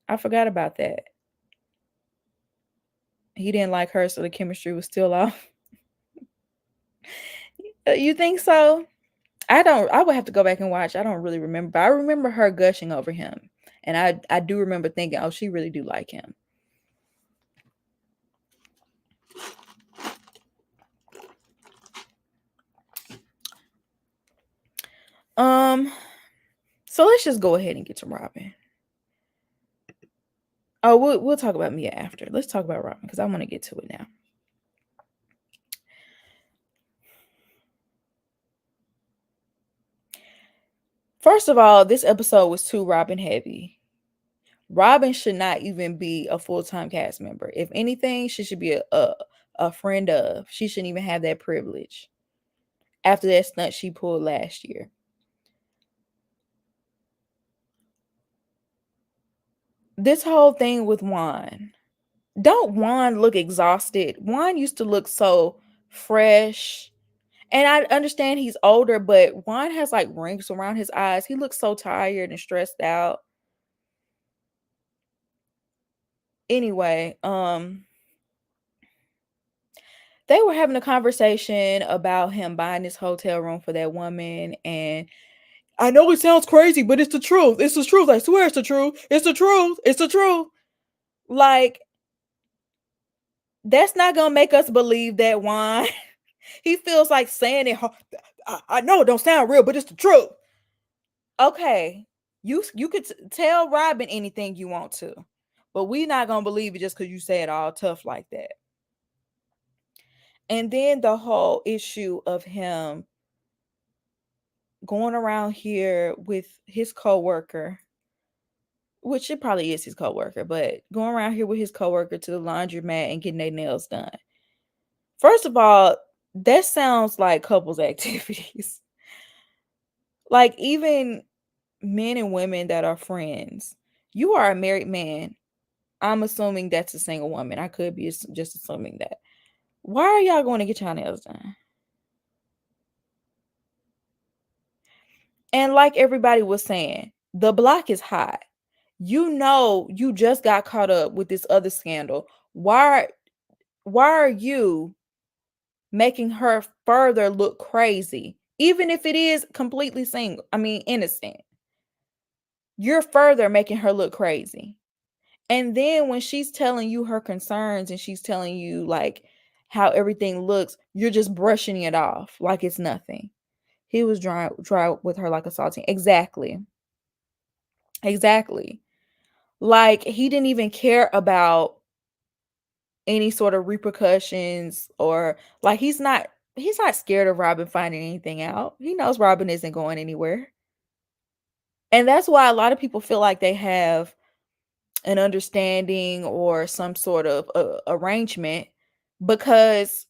A: I forgot about that. He didn't like her, so the chemistry was still off. You think so? I would have to go back and watch. I don't really remember. But I remember her gushing over him. And I do remember thinking, oh, she really do like him. So let's just go ahead and get to Robyn. Oh, we'll talk about Mia after. Let's talk about Robyn, because I want to get to it now. First of all, this episode was too Robyn heavy. Robyn should not even be a full-time cast member. If anything, she should be a friend of. She shouldn't even have that privilege after that stunt she pulled last year. This whole thing with Juan. Don't Juan look exhausted? Juan used to look so fresh. And I understand he's older, but Juan has like rings around his eyes. He looks so tired and stressed out. Anyway, they were having a conversation about him buying this hotel room for that woman. And I know it sounds crazy, but it's the truth. It's the truth. I swear it's the truth. It's the truth. It's the truth. Like, that's not gonna make us believe that Juan. He feels like saying it. I know it don't sound real, but it's the truth. Okay, you could tell Robyn anything you want to, but we not gonna believe it just because you say it all tough like that. And then the whole issue of him going around here with his coworker, which it probably is his coworker, but going around here with his coworker to the laundromat and getting their nails done. First of all, that sounds like couples activities. Like, even men and women that are friends, you are a married man. I'm assuming that's a single woman. I could be just assuming that. Why are y'all going to get your nails done? And like everybody was saying, the block is hot. You know, you just got caught up with this other scandal. Why are you making her further look crazy? Even if it is completely innocent. You're further making her look crazy. And then when she's telling you her concerns and she's telling you like how everything looks, you're just brushing it off like it's nothing. He was dry with her like a saltine. Exactly. Like, he didn't even care about any sort of repercussions, or like he's not scared of Robyn finding anything out. He knows Robyn isn't going anywhere. And that's why a lot of people feel like they have an understanding or some sort of arrangement, because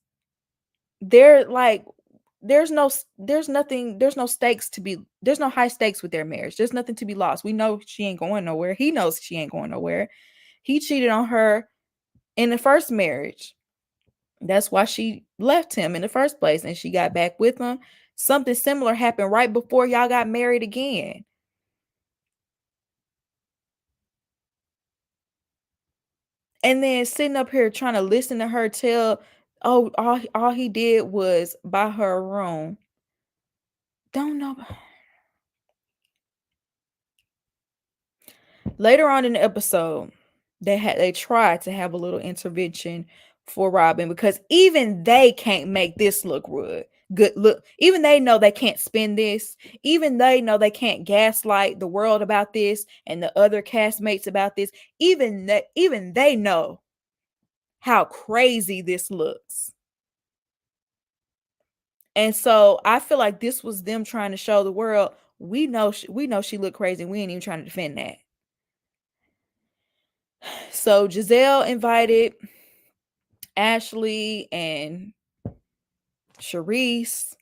A: they're like, there's no high stakes with their marriage. There's nothing to be lost. We know she ain't going nowhere. He knows she ain't going nowhere. He cheated on her in the first marriage. That's why she left him in the first place, and she got back with him. Something similar happened right before y'all got married again. And then sitting up here trying to listen to her tell, oh, all he did was buy her a room. Don't know. Later on in the episode, they tried to have a little intervention for Robyn, because even they can't make this look good look. Even they know they can't spin this. Even they know they can't gaslight the world about this and the other castmates about this. Even they know how crazy this looks. And so I feel like this was them trying to show the world, we know she looked crazy. We ain't even trying to defend that. So Giselle invited Ashley and Charisse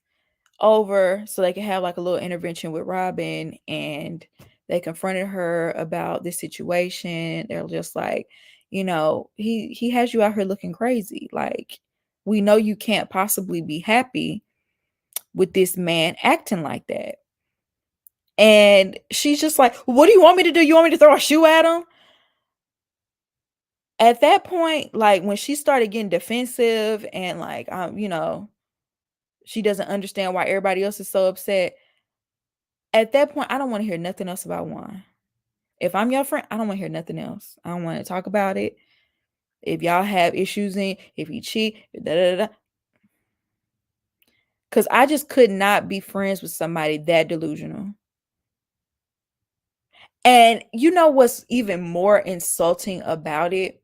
A: over so they could have like a little intervention with Robyn, and they confronted her about this situation. They're just like, he has you out here looking crazy. Like, we know you can't possibly be happy with this man acting like that. And she's just like, what do you want me to do? You want me to throw a shoe at him? At that point, like, when she started getting defensive and like, she doesn't understand why everybody else is so upset. At that point, I don't want to hear nothing else about Juan. If I'm your friend, I don't want to hear nothing else. I don't want to talk about it. If y'all have issues if he cheat, because I just could not be friends with somebody that delusional. And you know what's even more insulting about it?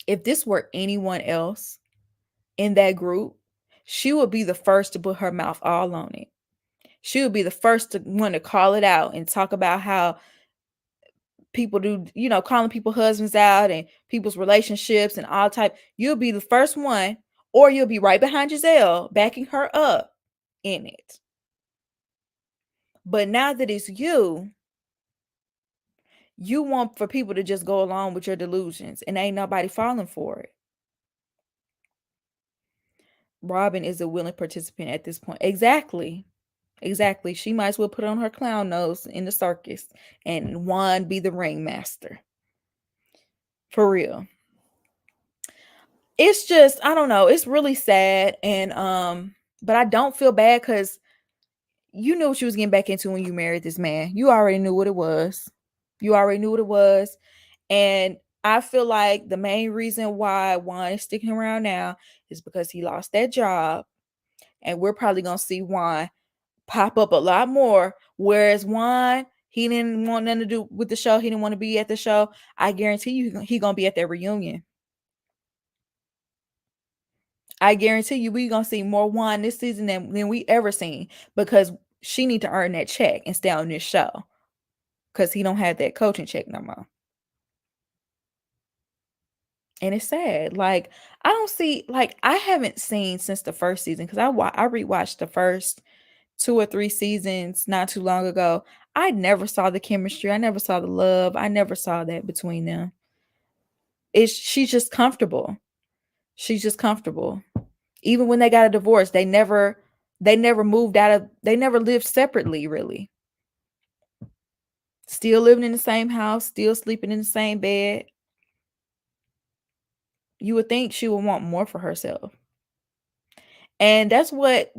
A: If this were anyone else in that group, she would be the first to put her mouth all on it. She would be the first to want to call it out and talk about how people do, calling people husbands out and people's relationships and all type. You'll be the first one, or you'll be right behind Giselle, backing her up in it. But now that it's you want for people to just go along with your delusions, and ain't nobody falling for it. Robyn is a willing participant at this point. Exactly. She might as well put on her clown nose in the circus and Juan be the ringmaster. For real. It's just, I don't know. It's really sad. And but I don't feel bad because you knew what you was getting back into when you married this man. You already knew what it was. And I feel like the main reason why Juan is sticking around now is because he lost that job. And we're probably gonna see Juan pop up a lot more. Whereas Juan, he didn't want nothing to do with the show. He didn't want to be at the show. I guarantee you he gonna be at that reunion. I guarantee you we gonna see more Juan this season than we ever seen, because she need to earn that check and stay on this show. Because he don't have that coaching check no more. And it's sad. Like, I don't see, like, I haven't seen since the first season, because I rewatched the first 2 or 3 seasons not too long ago. I never saw the chemistry. I never saw the love. I never saw that between them. She's just comfortable. Even when they got a divorce, they never moved out of, they never lived separately, really. Still living in the same house, still sleeping in the same bed. You would think she would want more for herself. And that's what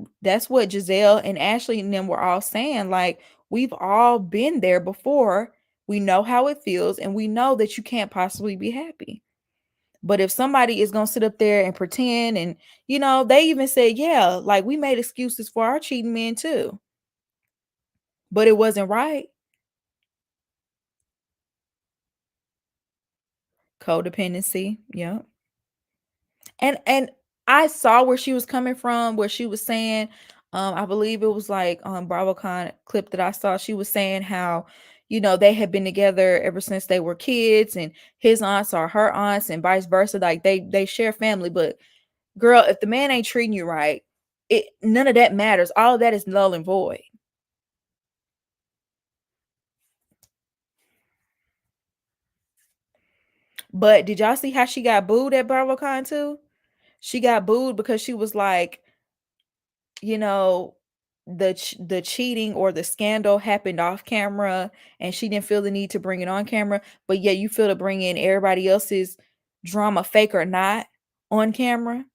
A: Giselle and Ashley and them were all saying. Like, we've all been there before. We know how it feels, and we know that you can't possibly be happy. But if somebody is going to sit up there and pretend, and, they even said, yeah, like, we made excuses for our cheating men too. But it wasn't right. Codependency. Yeah. And I saw where she was coming from, where she was saying, I believe it was like BravoCon clip that I saw. She was saying how, they had been together ever since they were kids, and his aunts are her aunts and vice versa. Like, they share family. But girl, if the man ain't treating you right, none of that matters. All of that is null and void. But did y'all see how she got booed at BravoCon too? She got booed because she was like, the cheating or the scandal happened off camera, and she didn't feel the need to bring it on camera. But yeah, you feel to bring in everybody else's drama, fake or not, on camera.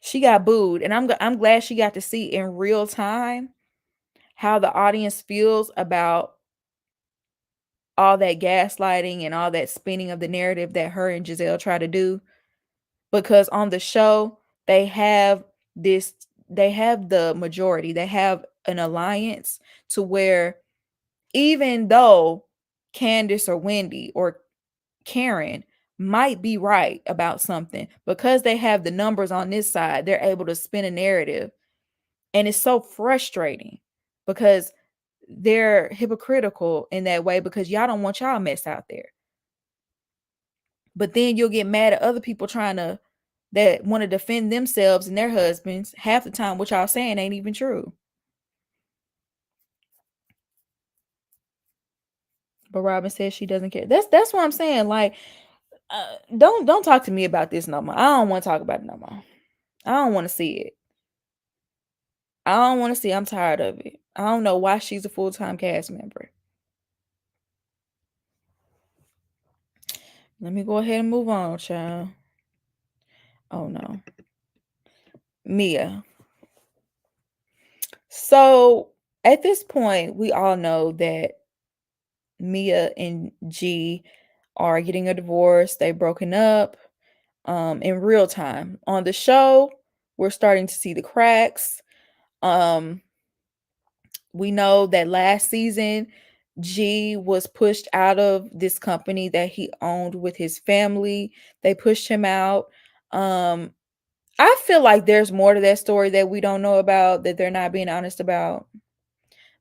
A: She got booed, and I'm glad she got to see in real time how the audience feels about all that gaslighting and all that spinning of the narrative that her and Giselle try to do. Because on the show, they have the majority. They have an alliance to where, even though Candace or Wendy or Karen might be right about something, because they have the numbers on this side, they're able to spin a narrative. And it's so frustrating because they're hypocritical in that way, because y'all don't want y'all mess out there. But then you'll get mad at other people that want to defend themselves and their husbands. Half the time what y'all saying ain't even true. But Robyn says she doesn't care. That's what I'm saying. Like, don't talk to me about this no more. I don't want to talk about it no more. I don't want to see it. I don't want to see it. I'm tired of it. I don't know why she's a full-time cast member. Let me go ahead and move on, child. Oh no. Mia. So at this point, we all know that Mia and G are getting a divorce. They've broken up in real time. On the show, we're starting to see the cracks. We know that last season, G was pushed out of this company that he owned with his family. They pushed him out. I feel like there's more to that story that we don't know about, that they're not being honest about.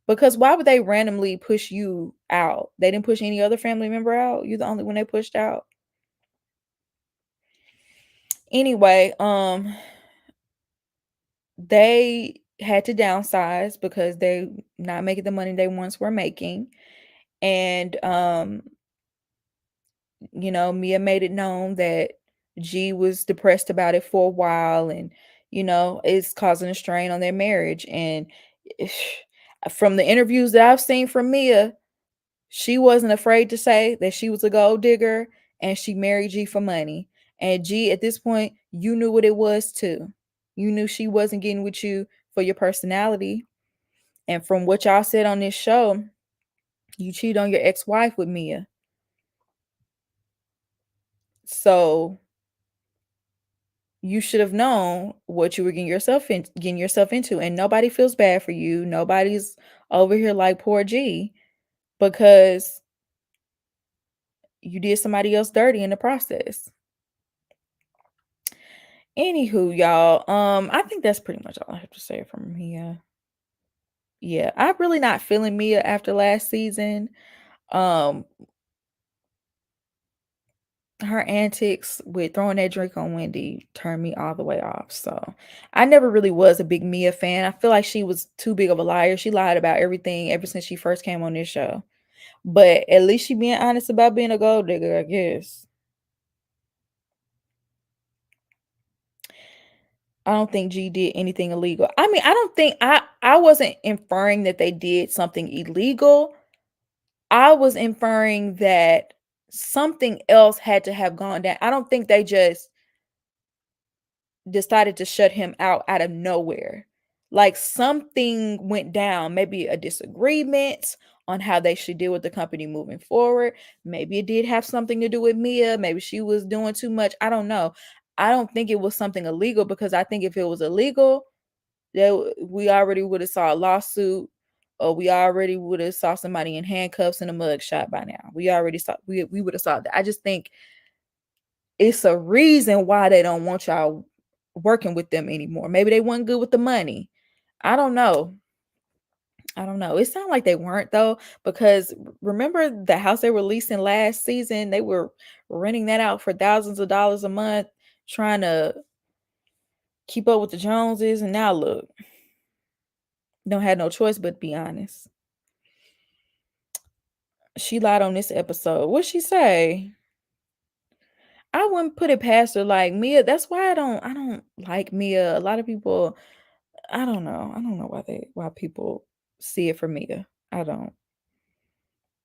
A: Because why would they randomly push you out? They didn't push any other family member out. You're the only one they pushed out. Anyway, they had to downsize because they not making the money they once were making. And Mia made it known that G was depressed about it for a while, and it's causing a strain on their marriage. And from the interviews that I've seen from Mia, she wasn't afraid to say that she was a gold digger and she married G for money. And G, at this point, you knew what it was too. You knew she wasn't getting with you for your personality. And from what y'all said on this show, you cheated on your ex-wife with Mia. So you should have known what you were getting yourself into, and nobody feels bad for you. Nobody's over here like poor G, because you did somebody else dirty in the process. Anywho, y'all, I think that's pretty much all I have to say from Mia. Yeah, I'm really not feeling Mia after last season. Um, her antics with throwing that drink on Wendy turned me all the way off. So I never really was a big Mia fan. I feel like she was too big of a liar. She lied about everything ever since she first came on this show. But at least she being honest about being a gold digger, I guess. I don't think G did anything illegal. I mean, I don't think I wasn't inferring that they did something illegal. I was inferring that something else had to have gone down. I don't think they just decided to shut him out of nowhere. Like something went down, maybe a disagreement on how they should deal with the company moving forward. Maybe it did have something to do with Mia. Maybe she was doing too much. I don't know. I don't think it was something illegal, because I think if it was illegal, we already would have saw a lawsuit, or we already would have saw somebody in handcuffs and a mug shot by now. We already saw we would have saw that. I just think it's a reason why they don't want y'all working with them anymore. Maybe they weren't good with the money. I don't know. It sounded like they weren't though, because remember the house they were leasing last season? They were renting that out for thousands of dollars a month, trying to keep up with the Joneses, and now look, don't have no choice but to be honest. She lied on this episode. What'd she say? I wouldn't put it past her. Like Mia, that's why I don't like Mia. A lot of people, I don't know. I don't know why people see it for Mia. I don't.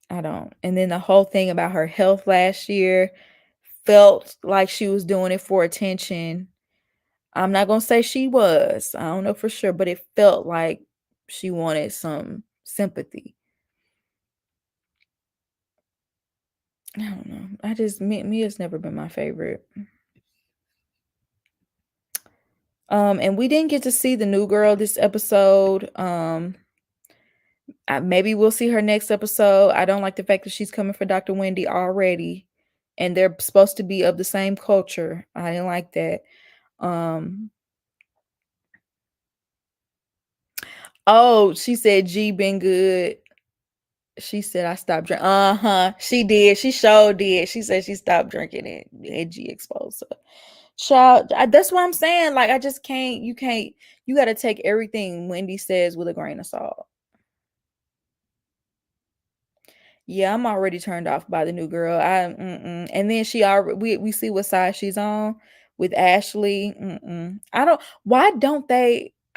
A: And then the whole thing about her health last year felt like she was doing it for attention. I'm not gonna say she was. I don't know for sure, but it felt like she wanted some sympathy. I don't know. Mia's never been my favorite. And we didn't get to see the new girl this episode. Maybe we'll see her next episode. I don't like the fact that she's coming for Dr. Wendy already, and they're supposed to be of the same culture. I didn't like that. Oh, she said G been good. She said I stopped drinking. She did. She sure did. She said she stopped drinking it. And G exposed her. Child, that's what I'm saying. Like, I just can't. You got to take everything Wendy says with a grain of salt. Yeah, I'm already turned off by the new girl. And then she already we see what side she's on with Ashley. I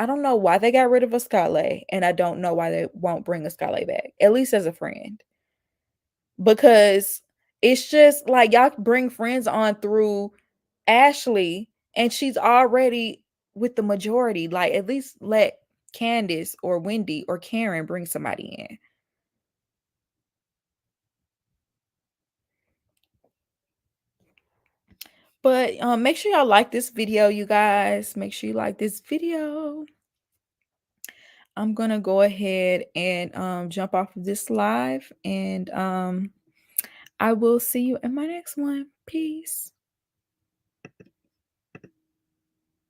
A: don't know why they got rid of Escalade, and I don't know why they won't bring Escalade back, at least as a friend. Because it's just like y'all bring friends on through Ashley, and she's already with the majority. Like, at least let Candace or Wendy or Karen bring somebody in. But make sure y'all like this video, you guys. Make sure you like this video. I'm gonna go ahead and jump off of this live, and I will see you in my next one. Peace.